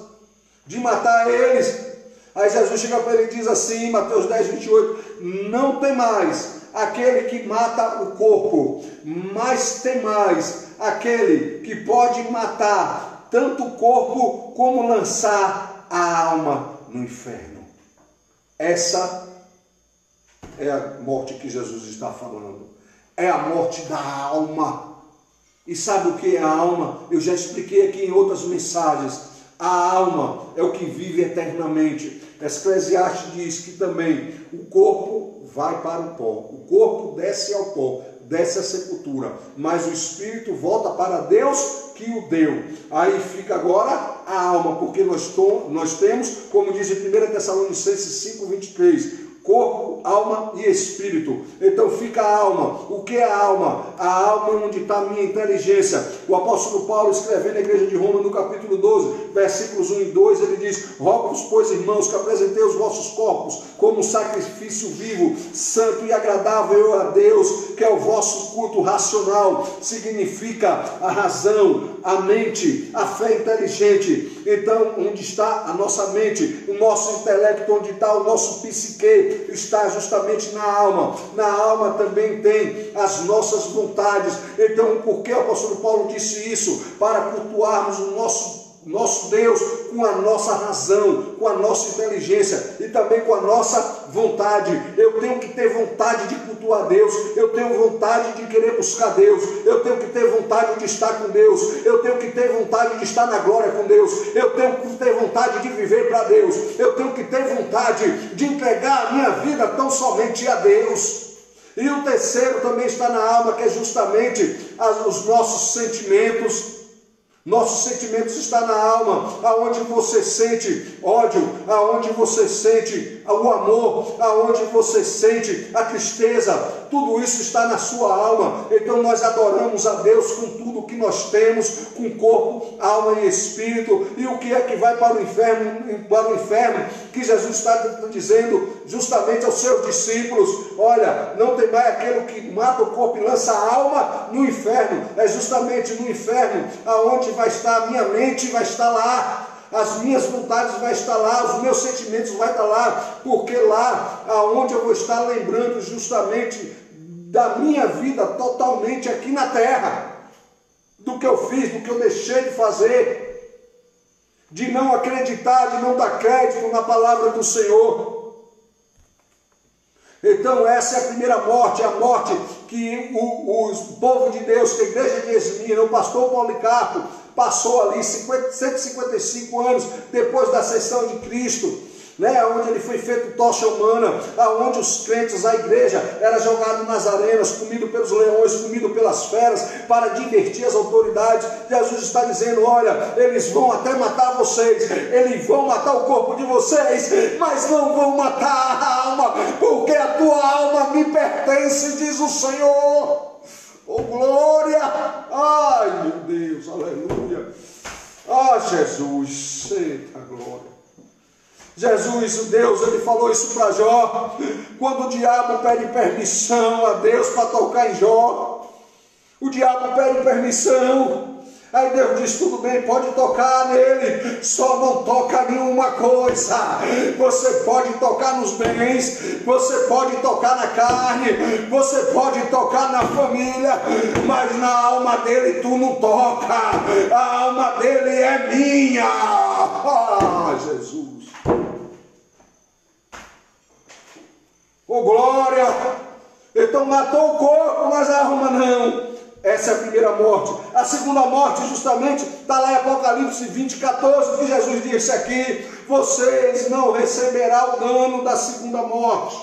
de matar eles. Aí Jesus chega para ele e diz assim, Mateus 10, 28, não tem mais aquele que mata o corpo, mas tem mais aquele que pode matar tanto o corpo como lançar a alma no inferno. Essa é a morte que Jesus está falando. É a morte da alma. E sabe o que é a alma? Eu já expliquei aqui em outras mensagens. A alma é o que vive eternamente. Eclesiastes diz que também o corpo vai para o pó, o corpo desce ao pó, desce à sepultura, mas o espírito volta para Deus que o deu. Aí fica agora a alma, porque nós temos, como diz em 1 Tessalonicenses 5, 23, corpo, alma e espírito. Então fica a alma. O que é a alma? A alma é onde está a minha inteligência. O apóstolo Paulo, escrevendo na igreja de Roma, no capítulo 12, versículos 1 e 2, ele diz: rogo-vos, pois, irmãos, que apresentei os vossos corpos como um sacrifício vivo, santo e agradável a Deus, que é o vosso culto racional. Significa a razão, a mente, a fé inteligente. Então, onde está a nossa mente, o nosso intelecto, onde está o nosso psique, está justamente na alma. Na alma também tem as nossas vontades. Então, por que o apóstolo Paulo disse isso? Para cultuarmos o nosso Deus com a nossa razão, com a nossa inteligência e também com a nossa vontade. Eu tenho que ter vontade de cultuar Deus, eu tenho vontade de querer buscar Deus, eu tenho que ter vontade de estar com Deus, eu tenho que ter vontade de estar na glória com Deus, eu tenho que ter vontade de viver para Deus, eu tenho que ter vontade de entregar a minha vida tão somente a Deus. E o terceiro também está na alma, que é justamente os nossos sentimentos. Nossos sentimentos estão na alma, aonde você sente ódio, aonde você sente o amor, aonde você sente a tristeza. tudo isso está na sua alma. Então nós adoramos a Deus com tudo que nós temos, com corpo, alma e espírito. E o que é que vai para o inferno, que Jesus está dizendo justamente aos seus discípulos: olha, não tem mais aquele que mata o corpo e lança a alma no inferno. É justamente no inferno aonde vai estar a minha mente, vai estar lá. As minhas vontades vão estar lá, os meus sentimentos vão estar lá, porque lá aonde eu vou estar lembrando justamente da minha vida totalmente aqui na terra, do que eu fiz, do que eu deixei de fazer, de não acreditar, de não dar crédito na palavra do Senhor. Então essa é a primeira morte, a morte que o povo de Deus, que a igreja de Esmirna, o pastor Policarpo, passou ali 155 anos depois da ascensão de Cristo, né, onde ele foi feito tocha humana, aonde os crentes, a igreja, era jogado nas arenas, comido pelos leões, comido pelas feras, para divertir as autoridades. Jesus está dizendo: olha, eles vão até matar vocês, eles vão matar o corpo de vocês, mas não vão matar a alma, porque a tua alma me pertence, diz o Senhor. Oh, glória! Ai, meu Deus, aleluia! Ah, Jesus, eita glória! Jesus, o Deus, ele falou isso para Jó, quando o diabo pede permissão a Deus para tocar em Jó. O diabo pede permissão, aí Deus diz: tudo bem, pode tocar nele, só não toca nenhuma coisa. Você pode tocar nos bens, você pode tocar na carne, você pode tocar na família, mas na alma dele tu não toca. A alma dele é minha. Ah, Jesus. Oh, glória! Então matou o corpo, mas a alma não. Essa é a primeira morte. A segunda morte, justamente, está lá em Apocalipse 20, 14, que Jesus disse aqui: vocês não receberão o dano da segunda morte.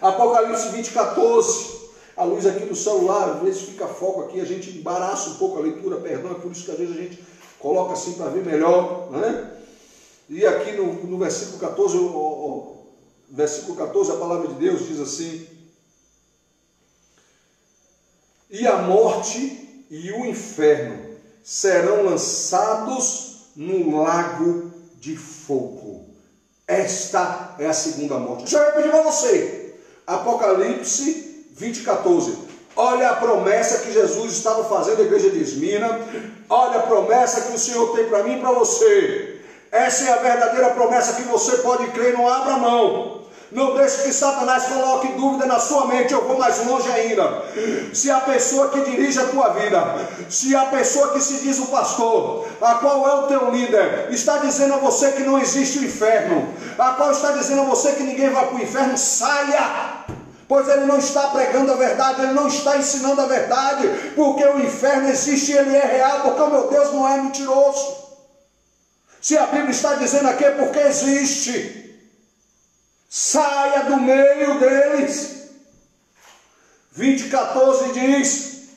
Apocalipse 20, 14. A luz aqui do celular, às vezes fica foco aqui, a gente embaraça um pouco a leitura, perdão, é por isso que às vezes a gente coloca assim para ver melhor, né? E aqui no versículo 14, versículo 14, a palavra de Deus diz assim: e a morte e o inferno serão lançados no lago de fogo. Esta é a segunda morte. Deixa eu repetir para você. Apocalipse 20, 14. Olha a promessa que Jesus estava fazendo à igreja de Esmirna. Olha a promessa que o Senhor tem para mim e para você. Essa é a verdadeira promessa que você pode crer. Não abra mão. Não deixe que Satanás coloque dúvida na sua mente. Eu vou mais longe ainda. Se a pessoa que dirige a tua vida, se a pessoa que se diz o pastor, a qual é o teu líder, está dizendo a você que não existe o inferno, a qual está dizendo a você que ninguém vai para o inferno, saia! Pois ele não está pregando a verdade, ele não está ensinando a verdade, porque o inferno existe e ele é real, porque o meu Deus não é mentiroso. Se a Bíblia está dizendo aqui é porque existe. Saia do meio deles. 20:14 diz: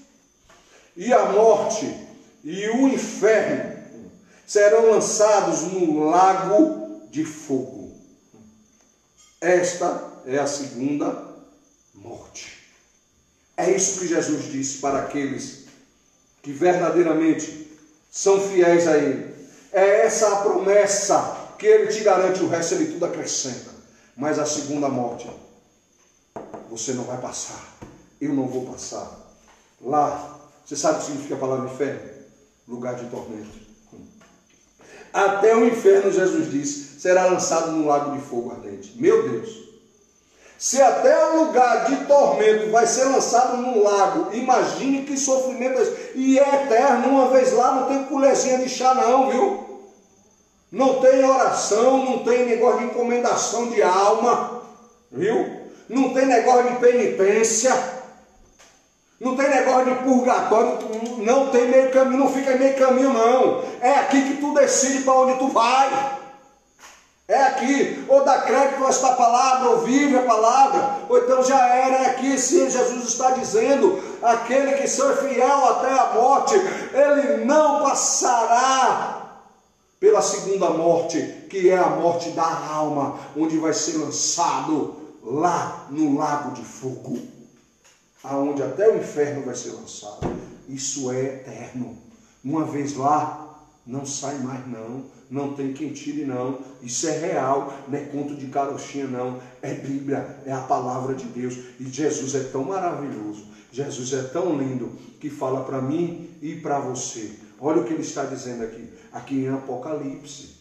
e a morte e o inferno serão lançados no lago de fogo. Esta é a segunda morte. É isso que Jesus disse para aqueles que verdadeiramente são fiéis a Ele. É essa a promessa que Ele te garante, o resto Ele tudo acrescenta. Mas a segunda morte, você não vai passar, eu não vou passar. Lá, você sabe o que significa a palavra inferno? Lugar de tormento. Até o inferno, Jesus disse, será lançado no lago de fogo ardente. Meu Deus! Se até o lugar de tormento vai ser lançado no lago, imagine que sofrimento é esse. E é eterno. Uma vez lá não tem colherzinha de chá não, viu? Não tem oração, não tem negócio de encomendação de alma, viu? Não tem negócio de penitência, não tem negócio de purgatório, não tem meio caminho, não fica em meio caminho não. É aqui que tu decide para onde tu vai. É aqui, ou dá crédito a esta palavra, ou vive a palavra, ou então já era. É aqui sim, Jesus está dizendo, aquele que for fiel até a morte, ele não passará pela segunda morte, que é a morte da alma, onde vai ser lançado lá no lago de fogo, aonde até o inferno vai ser lançado. Isso é eterno. Uma vez lá, não sai mais não. Não tem quem tire não. Isso é real, não é conto de carochinha não. É Bíblia, é a palavra de Deus. E Jesus é tão maravilhoso, Jesus é tão lindo, que fala para mim e para você. Olha o que ele está dizendo aqui em Apocalipse.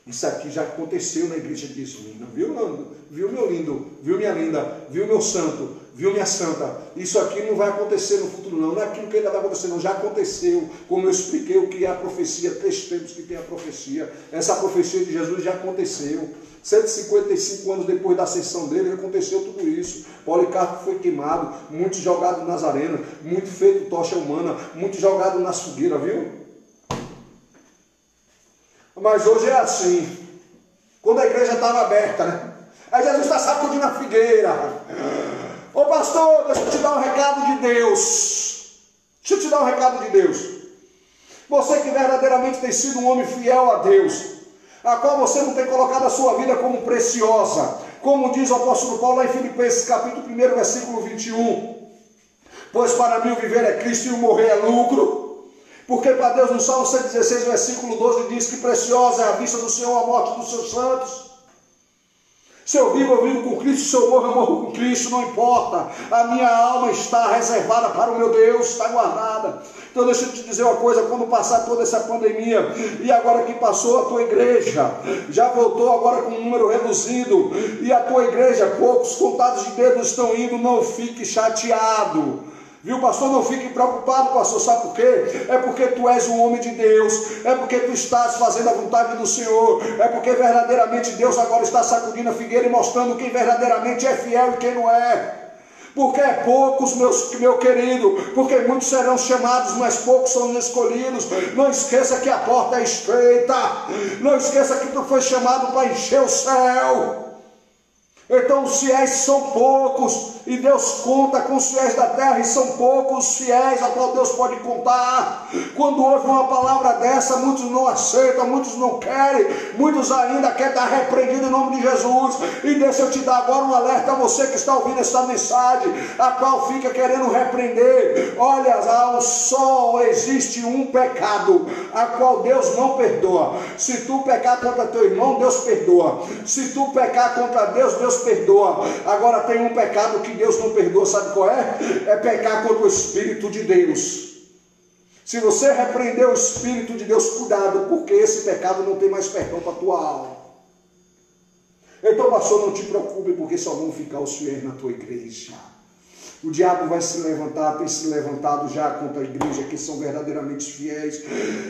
Isso aqui já aconteceu na igreja de Esmirna. Viu, meu lindo? Viu, minha linda? Viu, meu santo? Viu, minha santa? Isso aqui não vai acontecer no futuro, não. Não é aquilo que ainda vai acontecer, não. Já aconteceu. Como eu expliquei o que é a profecia, 3 tempos que tem a profecia. Essa profecia de Jesus já aconteceu. 155 anos depois da ascensão dele, aconteceu tudo isso. Policarpo foi queimado, muitos jogados nas arenas, muito feito tocha humana, muito jogado nas fogueiras, viu? Mas hoje é assim. Quando a igreja estava aberta, né? Aí Jesus está sacudindo a figueira. Ô pastor, deixa eu te dar um recado de Deus. Deixa eu te dar um recado de Deus. Você que verdadeiramente tem sido um homem fiel a Deus, a qual você não tem colocado a sua vida como preciosa, como diz o apóstolo Paulo lá em Filipenses capítulo 1, versículo 21. Pois para mim o viver é Cristo e o morrer é lucro. Porque para Deus no Salmo 116, versículo 12, diz que preciosa é a vista do Senhor a morte dos seus santos. Se eu vivo com Cristo, se eu morro com Cristo, não importa. A minha alma está reservada para o meu Deus, está guardada. Então deixa eu te dizer uma coisa, quando passar toda essa pandemia, e agora que passou a tua igreja, já voltou agora com um número reduzido, e a tua igreja, poucos contados de dedos estão indo, não fique chateado. Viu, pastor? Não fique preocupado, pastor. Sabe por quê? É porque tu és um homem de Deus. É porque tu estás fazendo a vontade do Senhor. É porque verdadeiramente Deus agora está sacudindo a figueira e mostrando quem verdadeiramente é fiel e quem não é. Porque é poucos, meu querido. Porque muitos serão chamados, mas poucos são escolhidos. Não esqueça que a porta é estreita. Não esqueça que tu foi chamado para encher o céu. Então os fiéis são poucos, e Deus conta com os fiéis da terra, e são poucos os fiéis a qual Deus pode contar. Quando ouve uma palavra dessa, muitos não aceitam, muitos não querem, muitos ainda querem estar repreendidos em nome de Jesus. E deixa eu te dar agora um alerta a você que está ouvindo esta mensagem, a qual fica querendo repreender. Olha, só existe um pecado, a qual Deus não perdoa. Se tu pecar contra teu irmão, Deus perdoa. Se tu pecar contra Deus, Deus perdoa. Agora tem um pecado que Deus não perdoa, sabe qual é? É pecar contra o Espírito de Deus. Se você repreender o Espírito de Deus, cuidado, porque esse pecado não tem mais perdão para a tua alma. Então, pastor, não te preocupe, porque só vão ficar os fiéis na tua igreja. O diabo vai se levantar, tem se levantado já contra a igreja que são verdadeiramente fiéis.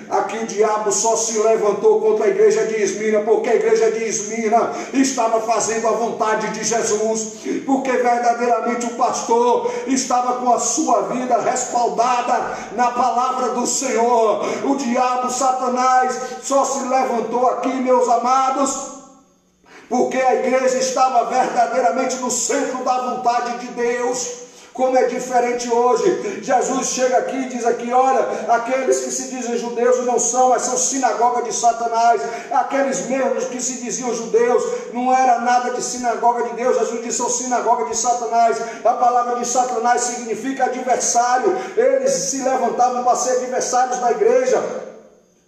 Aqui o diabo só se levantou contra a igreja de Esmirna, porque a igreja de Esmirna estava fazendo a vontade de Jesus, porque verdadeiramente o pastor estava com a sua vida respaldada na palavra do Senhor. O diabo, Satanás, só se levantou aqui, meus amados, porque a igreja estava verdadeiramente no centro da vontade de Deus. Como é diferente hoje. Jesus chega aqui e diz aqui, olha, aqueles que se dizem judeus e não são, mas são sinagoga de Satanás. Aqueles mesmos que se diziam judeus, não era nada de sinagoga de Deus. Jesus disse, são sinagoga de Satanás. A palavra de Satanás significa adversário. Eles se levantavam para ser adversários da igreja.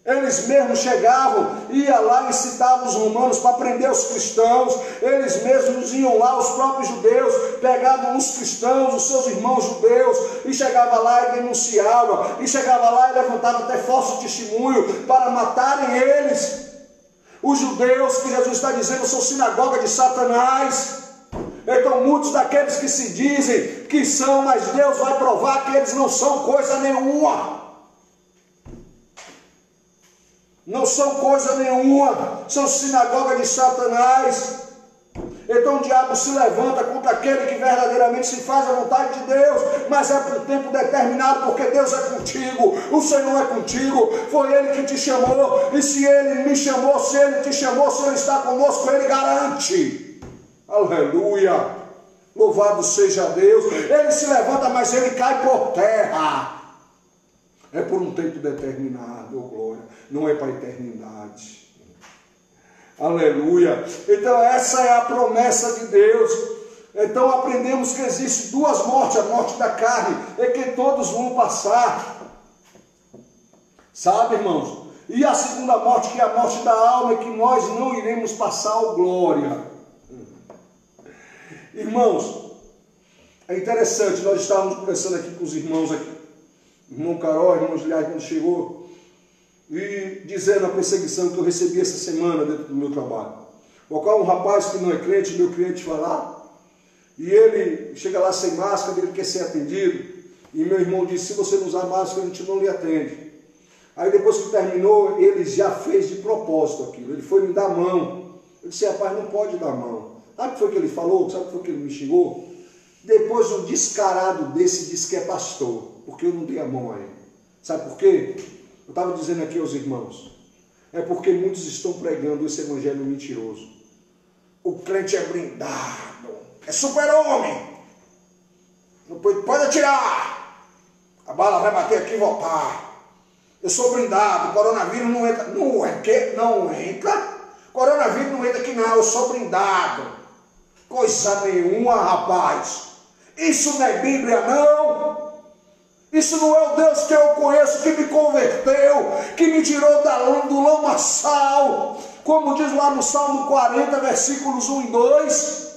Eles mesmos chegavam, iam lá e incitavam os romanos para prender os cristãos. Eles mesmos iam lá, os próprios judeus, pegavam os cristãos, os seus irmãos judeus, e chegavam lá e denunciavam, e chegavam lá e levantavam até falso testemunho para matarem eles. Os judeus, que Jesus está dizendo, são sinagoga de Satanás. Então muitos daqueles que se dizem que são, mas Deus vai provar que eles não são coisa nenhuma. Não são coisa nenhuma, são sinagoga de Satanás. Então o diabo se levanta contra aquele que verdadeiramente se faz a vontade de Deus, mas é por um tempo determinado, porque Deus é contigo, o Senhor é contigo, foi Ele que te chamou, e se Ele me chamou, se Ele te chamou, se Ele está conosco, Ele garante. Aleluia, louvado seja Deus. Ele se levanta, mas ele cai por terra. É por um tempo determinado, oh glória, não é para a eternidade. Aleluia. Então essa é a promessa de Deus. Então aprendemos que existe duas mortes, a morte da carne, é que todos vão passar. Sabe, irmãos? E a segunda morte, que é a morte da alma, é que nós não iremos passar ao glória. Irmãos, é interessante, nós estávamos conversando aqui com os irmãos aqui, irmão Carol, irmão Giliar, quando chegou, e dizendo a perseguição que eu recebi essa semana dentro do meu trabalho. O qual um rapaz que não é crente, meu cliente vai lá, e ele chega lá sem máscara, ele quer ser atendido, e meu irmão disse, se você não usar máscara, a gente não lhe atende. Aí depois que terminou, ele já fez de propósito aquilo, ele foi me dar a mão. Eu disse, rapaz, não pode dar a mão. Sabe o que foi que ele falou? Sabe o que foi que ele me xingou? Depois um descarado desse disse que é pastor, porque eu não dei a mão a ele. Sabe por quê? Eu estava dizendo aqui aos irmãos, é porque muitos estão pregando esse evangelho mentiroso. O crente é blindado, é super-homem, não pode atirar, a bala vai bater aqui e voltar. Eu sou blindado, coronavírus não entra, não entra, coronavírus não entra aqui não, eu sou blindado. Coisa nenhuma, rapaz. Isso não é Bíblia, não. Isso não é o Deus que eu conheço, que me converteu, que me tirou do lamaçal. Como diz lá no Salmo 40, versículos 1 e 2.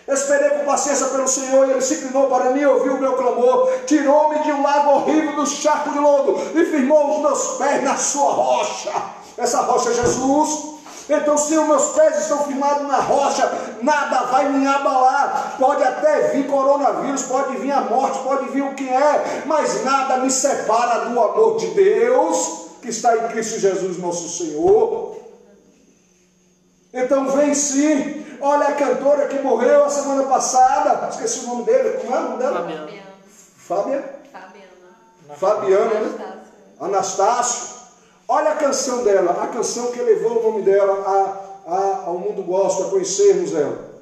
Esperei com paciência pelo Senhor, e Ele se inclinou para mim, ouviu o meu clamor, tirou-me de um lago horrível, do charco de lodo, e firmou os meus pés na sua rocha. Essa rocha é Jesus. Então, se os meus pés estão firmados na rocha, nada vai me abalar. Pode até vir coronavírus, pode vir a morte, pode vir o que é, mas nada me separa do amor de Deus, que está em Cristo Jesus nosso Senhor. Então vem sim. Olha a cantora que morreu a semana passada, esqueci o nome dele, como é o nome dela? Fabiana, né? Anastácio. Olha a canção dela, a canção que levou o nome dela ao mundo gospel, a conhecermos ela.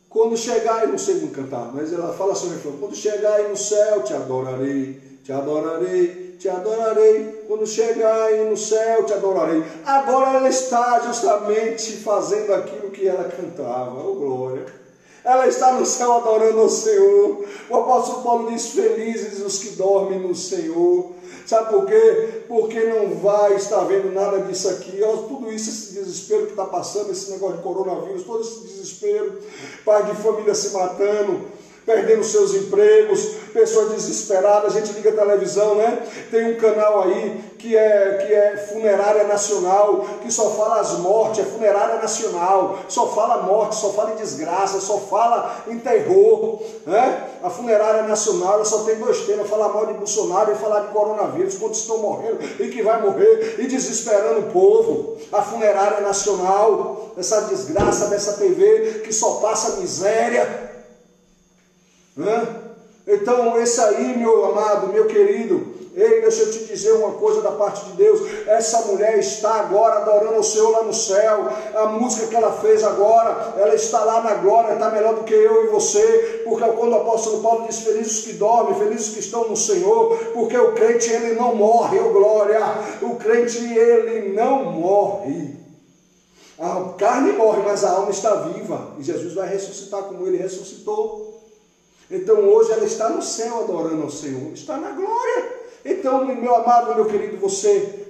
Quando chegar, eu não sei muito cantar, mas ela fala assim, quando chegar aí no céu, te adorarei, te adorarei, te adorarei. Quando chegar aí no céu, te adorarei. Agora ela está justamente fazendo aquilo que ela cantava, oh glória. Ela está no céu adorando ao Senhor. O apóstolo Paulo diz, felizes os que dormem no Senhor. Sabe por quê? Porque não vai estar vendo nada disso aqui. Olha, tudo isso, esse desespero que está passando, esse negócio de coronavírus, todo esse desespero, pai de família se matando, perdendo seus empregos, pessoas desesperadas. A gente liga a televisão, né? Tem um canal aí que é Funerária Nacional, que só fala as mortes, é Funerária Nacional, só fala morte, só fala em desgraça, só fala em terror, né? A Funerária Nacional só tem dois temas, falar mal de Bolsonaro e falar de coronavírus, quantos estão morrendo e que vai morrer, e desesperando o povo. A Funerária Nacional, essa desgraça dessa TV que só passa miséria. Então esse aí, meu amado, meu querido, ei, deixa eu te dizer uma coisa da parte de Deus. Essa mulher está agora adorando o Senhor lá no céu. A música que ela fez agora, ela está lá na glória, está melhor do que eu e você, porque quando o apóstolo Paulo diz, felizes os que dormem, felizes os que estão no Senhor, porque o crente ele não morre, oh glória, o crente ele não morre. A carne morre, mas a alma está viva, e Jesus vai ressuscitar como ele ressuscitou. Então hoje ela está no céu adorando ao Senhor, está na glória. Então, meu amado, meu querido,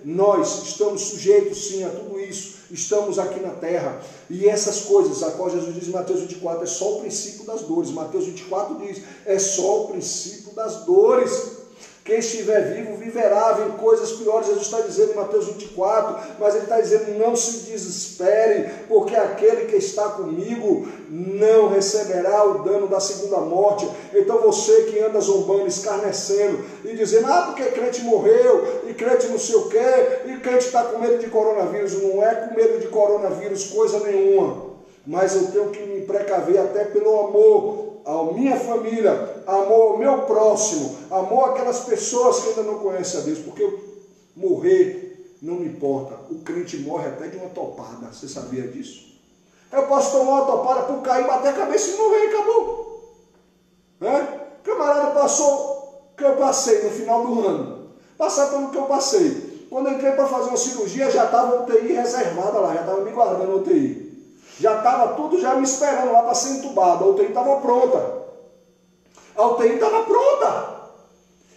nós estamos sujeitos sim a tudo isso, estamos aqui na terra, e essas coisas, a qual Jesus diz em Mateus 24, é só o princípio das dores. Mateus 24 diz, é só o princípio das dores. Quem estiver vivo, viverá, vem coisas piores, Jesus está dizendo em Mateus 24, mas ele está dizendo, não se desespere, porque aquele que está comigo não receberá o dano da segunda morte. Então você que anda zombando, escarnecendo, e dizendo, porque crente morreu, e crente não sei o quê, e crente está com medo de coronavírus, não é com medo de coronavírus coisa nenhuma, mas eu tenho que me precaver até pelo amor à minha família, amor ao meu próximo, amor àquelas pessoas que ainda não conhecem a Deus, porque morrer não me importa. O crente morre até de uma topada, você sabia disso? Eu posso tomar uma topada por cair, bater a cabeça e morrer, acabou. O camarada passou o que eu passei no final do ano, passar pelo que eu passei. Quando eu entrei para fazer uma cirurgia, já estava a UTI reservada lá, já estava me guardando a UTI. Já estava tudo já me esperando lá para ser entubado. A UTI estava pronta. A UTI estava pronta.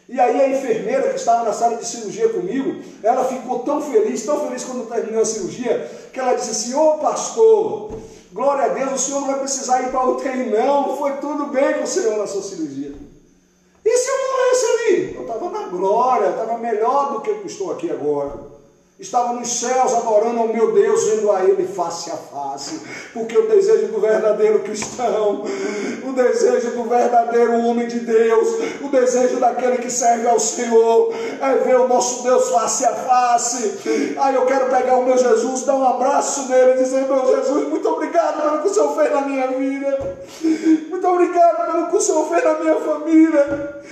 E aí a enfermeira que estava na sala de cirurgia comigo, ela ficou tão feliz quando terminou a cirurgia, que ela disse assim: ô pastor, glória a Deus, o senhor não vai precisar ir para a UTI não, foi tudo bem com o senhor na sua cirurgia. E se eu morresse ali? Eu estava na glória, estava melhor do que eu estou aqui agora. Estava nos céus adorando ao meu Deus, vendo a Ele face a face, porque o desejo do verdadeiro cristão, o desejo do verdadeiro homem de Deus, o desejo daquele que serve ao Senhor, é ver o nosso Deus face a face. Aí eu quero pegar o meu Jesus, dar um abraço nele e dizer: meu Jesus, muito obrigado pelo que o Senhor fez na minha vida, muito obrigado pelo que o Senhor fez na minha família,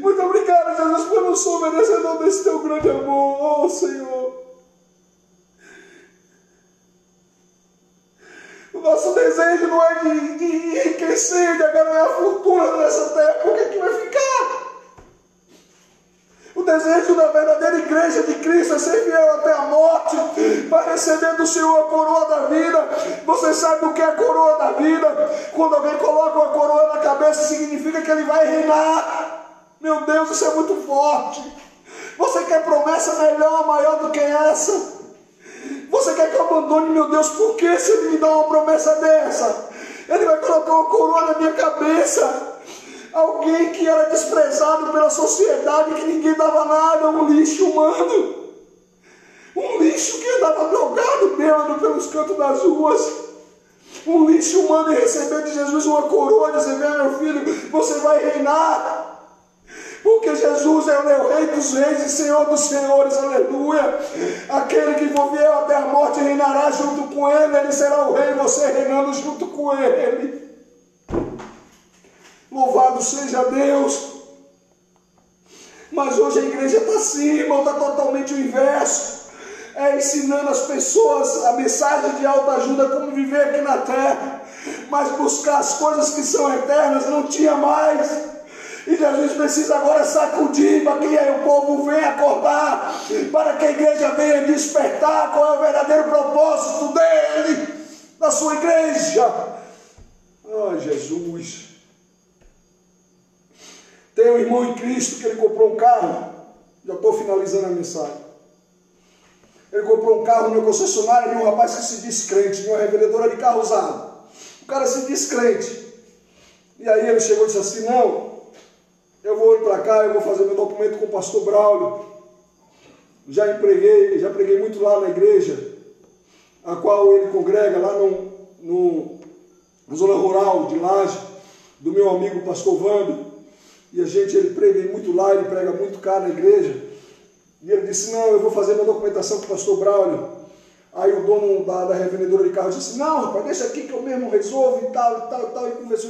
muito obrigado, Jesus, porque eu não sou merecedor desse teu grande amor, oh Senhor. O nosso desejo não é de enriquecer, de ganhar fortuna nessa terra, porque que vai ficar? O desejo da verdadeira igreja de Cristo é ser fiel até a morte, para receber do Senhor a coroa da vida. Você sabe o que é a coroa da vida? Quando alguém coloca uma coroa na cabeça, significa que ele vai reinar. Meu Deus, isso é muito forte. Você quer promessa melhor, maior do que essa? Você quer que eu abandone, meu Deus? Por que se Ele me dá uma promessa dessa? Ele vai colocar uma coroa na minha cabeça. Alguém que era desprezado pela sociedade, que ninguém dava nada, um lixo humano. Um lixo que andava drogado, bêbado pelos cantos das ruas. Um lixo humano, e receber de Jesus uma coroa, dizer: meu filho, você vai reinar. Porque Jesus é o meu Rei dos Reis e Senhor dos Senhores, aleluia. Aquele que for fiel até a morte reinará junto com Ele, Ele será o Rei, você reinando junto com Ele. Louvado seja Deus. Mas hoje a igreja está assim, irmão, está totalmente o inverso. É ensinando as pessoas a mensagem de autoajuda, como viver aqui na terra, mas buscar as coisas que são eternas não tinha mais. E Jesus precisa agora sacudir para que o povo venha acordar, para que a igreja venha despertar qual é o verdadeiro propósito dele, da sua igreja. Ai, Jesus. Tem um irmão em Cristo que ele comprou um carro, já estou finalizando a mensagem. Ele comprou um carro no meu concessionário, e um rapaz que se diz crente, uma revendedora de carro usado. O cara se diz crente. E aí ele chegou e disse assim: não, eu vou ir para cá, eu vou fazer meu documento com o pastor Braulio. Já preguei muito lá na igreja, a qual ele congrega, lá na zona rural de Laje, do meu amigo pastor Vando. E ele prega muito lá, ele prega muito cá na igreja. E ele disse: não, eu vou fazer minha documentação com o pastor Braulio. Aí o dono da revendedora de carro disse: não, rapaz, deixa aqui que eu mesmo resolvo e tal. E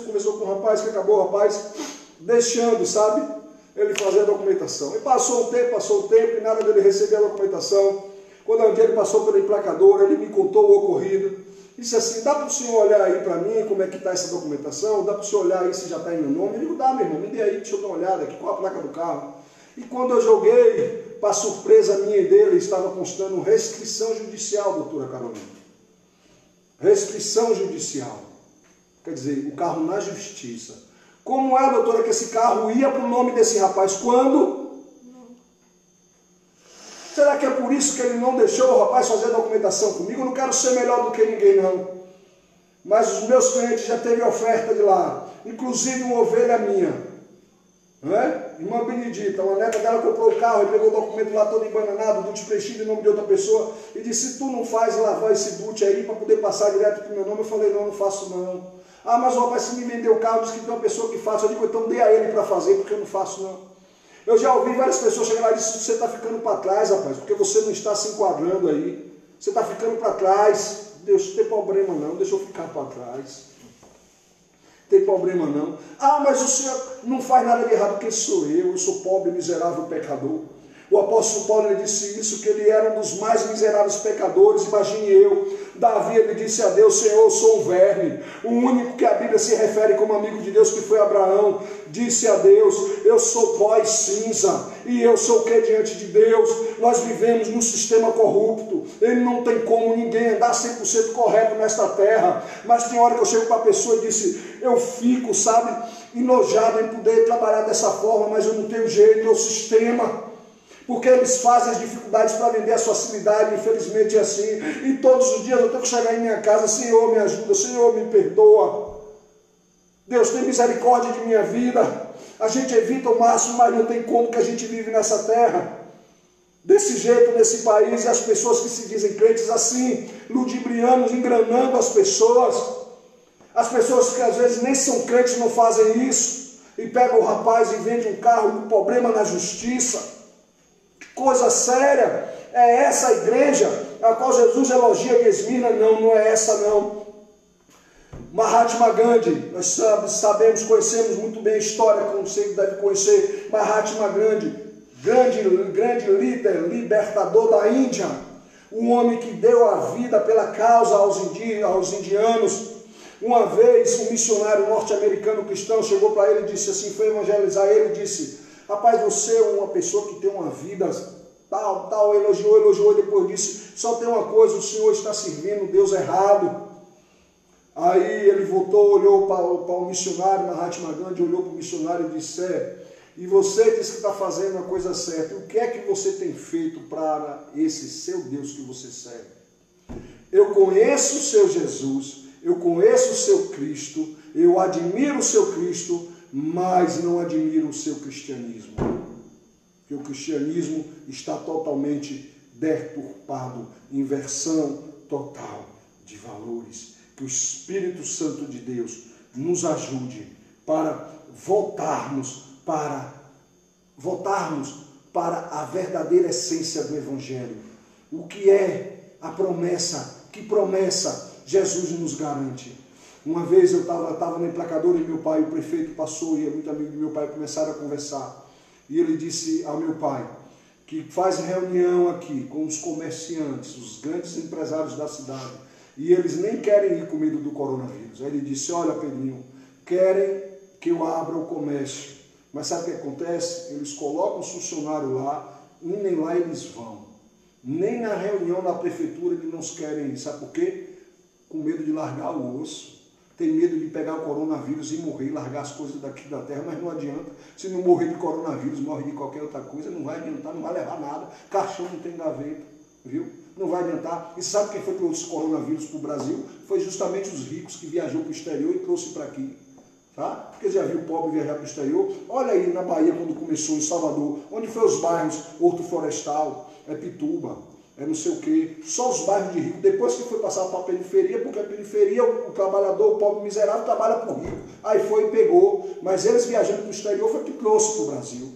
conversou com o rapaz, que acabou o rapaz deixando, sabe, ele fazer a documentação. E passou o tempo, e nada dele receber a documentação. Quando um dia ele passou pela emplacadora, ele me contou o ocorrido. Disse assim: dá para o senhor olhar aí para mim como é que está essa documentação? Dá para o senhor olhar aí se já está em meu nome? Eu digo: dá, meu irmão, me dê aí, deixa eu dar uma olhada aqui, qual a placa do carro? E quando eu joguei, para surpresa minha e dele, estava constando restrição judicial, doutora Carolina. Restrição judicial. Quer dizer, o carro na justiça. Como é, doutora, que esse carro ia para o nome desse rapaz? Quando? Será que é por isso que ele não deixou o rapaz fazer a documentação comigo? Eu não quero ser melhor do que ninguém, não. Mas os meus clientes já teve oferta de lá. Inclusive uma ovelha minha. Não é? Irmã Benedita, uma neta dela comprou o carro e pegou o documento lá todo embananado, DUT preenchido em nome de outra pessoa, e disse: se tu não faz lavar esse DUT aí para poder passar direto para o meu nome, eu falei: não faço não. Ah, mas o rapaz, se me vendeu o carro, disse que tem uma pessoa que faz. Eu digo: então dê a ele para fazer, porque eu não faço não. Eu já ouvi várias pessoas chegar lá e dizer: você está ficando para trás, rapaz, porque você não está se enquadrando aí. Você está ficando para trás. Deus, não tem problema não, deixa eu ficar para trás. Não tem problema não. Ah, mas o senhor não faz nada de errado, porque sou eu sou pobre, miserável, pecador. O apóstolo Paulo ele disse isso, que ele era um dos mais miseráveis pecadores, imagine eu. Davi ele disse a Deus, Senhor, eu sou um verme. O único que a Bíblia se refere como amigo de Deus, que foi Abraão, disse a Deus, eu sou pó e cinza, e eu sou o que diante de Deus? Nós vivemos num sistema corrupto, ele não tem como ninguém andar 100% correto nesta terra, mas tem hora que eu chego para a pessoa e disse, eu fico, sabe, enojado em poder trabalhar dessa forma, mas eu não tenho jeito, é o sistema. Porque eles fazem as dificuldades para vender a sua facilidade, infelizmente é assim. E todos os dias eu tenho que chegar em minha casa, Senhor, me ajuda, Senhor, me perdoa. Deus, tem misericórdia de minha vida. A gente evita o máximo, mas não tem como que a gente vive nessa terra. Desse jeito, nesse país, e as pessoas que se dizem crentes assim, ludibrianos, engranando as pessoas. As pessoas que às vezes nem são crentes não fazem isso. E pegam o rapaz e vendem um carro, um problema na justiça. Coisa séria, é essa a igreja a qual Jesus elogia de Esmirna? Não, não é essa não. Mahatma Gandhi, nós sabemos, conhecemos muito bem a história, como você deve conhecer. Mahatma Gandhi, grande líder, libertador da Índia, um homem que deu a vida pela causa aos indianos. Uma vez um missionário norte-americano cristão chegou para ele e disse assim, foi evangelizar ele e disse, rapaz, você é uma pessoa que tem uma vida tal, elogiou, depois disse, só tem uma coisa, o senhor está servindo Deus errado. Aí ele voltou, olhou para o missionário, Mahatma Gandhi, olhou para o missionário e disse, e você disse que está fazendo a coisa certa, o que é que você tem feito para esse seu Deus que você serve? Eu conheço o seu Jesus, eu conheço o seu Cristo, eu admiro o seu Cristo, mas não admiro o seu cristianismo. Porque o cristianismo está totalmente deturpado, inversão total de valores. Que o Espírito Santo de Deus nos ajude para voltarmos para a verdadeira essência do Evangelho. O que é a promessa? Que promessa Jesus nos garante? Uma vez eu estava no emplacador e meu pai, o prefeito, passou e é muito amigo do meu pai, começaram a conversar. E ele disse ao meu pai que faz reunião aqui com os comerciantes, os grandes empresários da cidade, e eles nem querem ir com medo do coronavírus. Aí ele disse, olha Pedrinho, querem que eu abra o comércio, mas sabe o que acontece? Eles colocam os funcionários lá e nem lá eles vão. Nem na reunião da prefeitura eles não querem ir. Sabe por quê? Com medo de largar o osso. Tem medo de pegar o coronavírus e morrer, largar as coisas daqui da terra, mas não adianta. Se não morrer de coronavírus, morre de qualquer outra coisa, não vai adiantar, não vai levar nada. Caixão não tem gaveta, viu? Não vai adiantar. E sabe quem foi que trouxe coronavírus para o Brasil? Foi justamente os ricos que viajou para o exterior e trouxe para aqui. Tá? Porque já viu o pobre viajar para o exterior? Olha aí na Bahia, quando começou, em Salvador, onde foi os bairros Horto Florestal, Pituba, não sei o que, só os bairros de rico, depois que foi passar para a periferia, porque a periferia, o trabalhador, o pobre miserável, trabalha para o rico. Aí foi e pegou, mas eles viajando para o exterior foi que trouxe para o Brasil.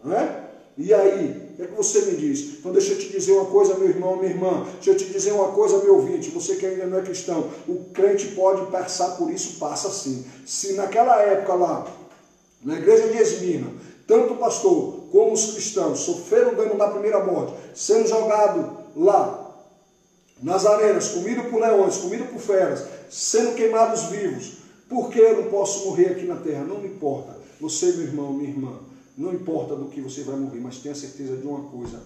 Não é? E aí, o que é que você me diz? Então deixa eu te dizer uma coisa, meu irmão, minha irmã, deixa eu te dizer uma coisa, meu ouvinte, você que ainda não é cristão, o crente pode passar por isso, passa sim. Se naquela época lá, na igreja de Esmirna, tanto o pastor como os cristãos sofreram dano na primeira morte, sendo jogado lá nas arenas, comido por leões, comido por feras, sendo queimados vivos, por que eu não posso morrer aqui na terra? Não me importa, você, meu irmão, minha irmã, não importa do que você vai morrer, mas tenha certeza de uma coisa,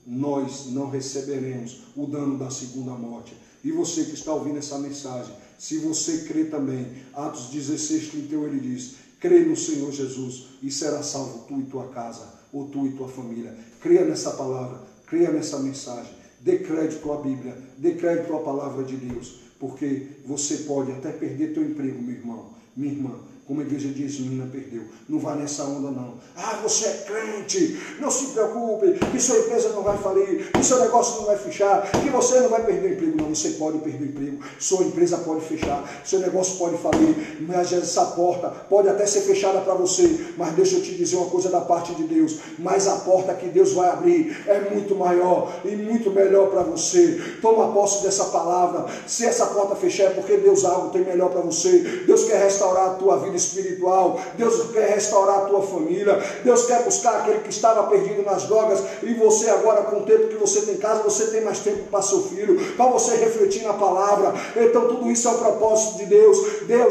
nós não receberemos o dano da segunda morte. E você que está ouvindo essa mensagem, se você crê também, Atos 16:31 ele diz, crê no Senhor Jesus e será salvo tu e tua casa, ou tu e tua família. Creia nessa palavra, creia nessa mensagem, dê crédito à Bíblia, dê crédito à palavra de Deus, porque você pode até perder teu emprego, meu irmão, minha irmã, como a igreja de Esmirna perdeu. Não vai nessa onda não. Ah, você é crente, não se preocupe, que sua empresa não vai falir, que seu negócio não vai fechar, que você não vai perder o emprego. Não, você pode perder o emprego, sua empresa pode fechar, seu negócio pode falir, mas essa porta pode até ser fechada para você, mas deixa eu te dizer uma coisa da parte de Deus, mas a porta que Deus vai abrir é muito maior e muito melhor para você. Toma posse dessa palavra. Se essa porta fechar é porque Deus algo tem melhor para você. Deus quer restaurar a tua vida vida espiritual. Deus quer restaurar a tua família. Deus quer buscar aquele que estava perdido nas drogas, e você agora, com o tempo que você tem em casa, você tem mais tempo para seu filho, para você refletir na palavra. Então tudo isso é um propósito de Deus.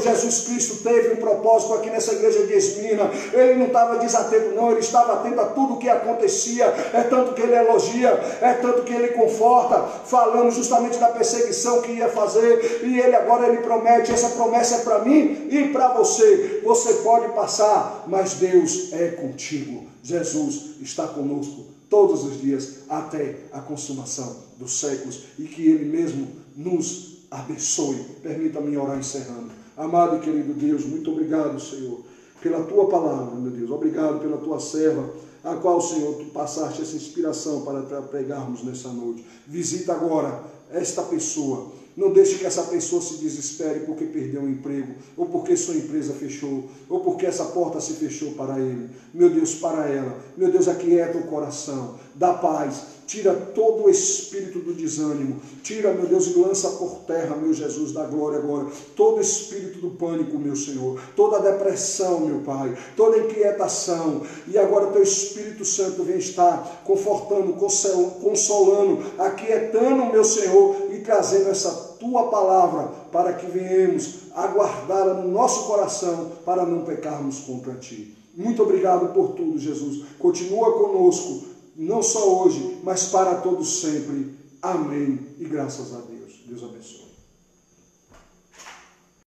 Jesus Cristo teve um propósito aqui nessa igreja de Esmirna. Ele não estava desatento não, ele estava atento a tudo o que acontecia. É tanto que ele elogia, é tanto que ele conforta, falando justamente da perseguição que ia fazer, e ele agora ele promete, essa promessa é para mim e para você. Você pode passar, mas Deus é contigo. Jesus está conosco todos os dias até a consumação dos séculos, e que Ele mesmo nos abençoe. Permita-me orar encerrando. Amado e querido Deus, muito obrigado, Senhor, pela Tua palavra, meu Deus. Obrigado pela Tua serva, a qual, Senhor, Tu passaste essa inspiração para pregarmos nessa noite. Visita agora esta pessoa. Não deixe que essa pessoa se desespere porque perdeu um emprego, ou porque sua empresa fechou, ou porque essa porta se fechou para ele. Meu Deus, para ela. Meu Deus, aquieta o coração, dá paz, tira todo o espírito do desânimo, tira, meu Deus, e lança por terra, meu Jesus da glória agora, todo o espírito do pânico, meu Senhor, toda a depressão, meu Pai, toda a inquietação, e agora Teu Espírito Santo vem estar confortando, consolando, aquietando, meu Senhor, e trazendo essa Tua palavra, para que venhamos aguardá-la no nosso coração, para não pecarmos contra Ti. Muito obrigado por tudo, Jesus. Continua conosco, não só hoje, mas para todos sempre. Amém. E graças a Deus. Deus abençoe.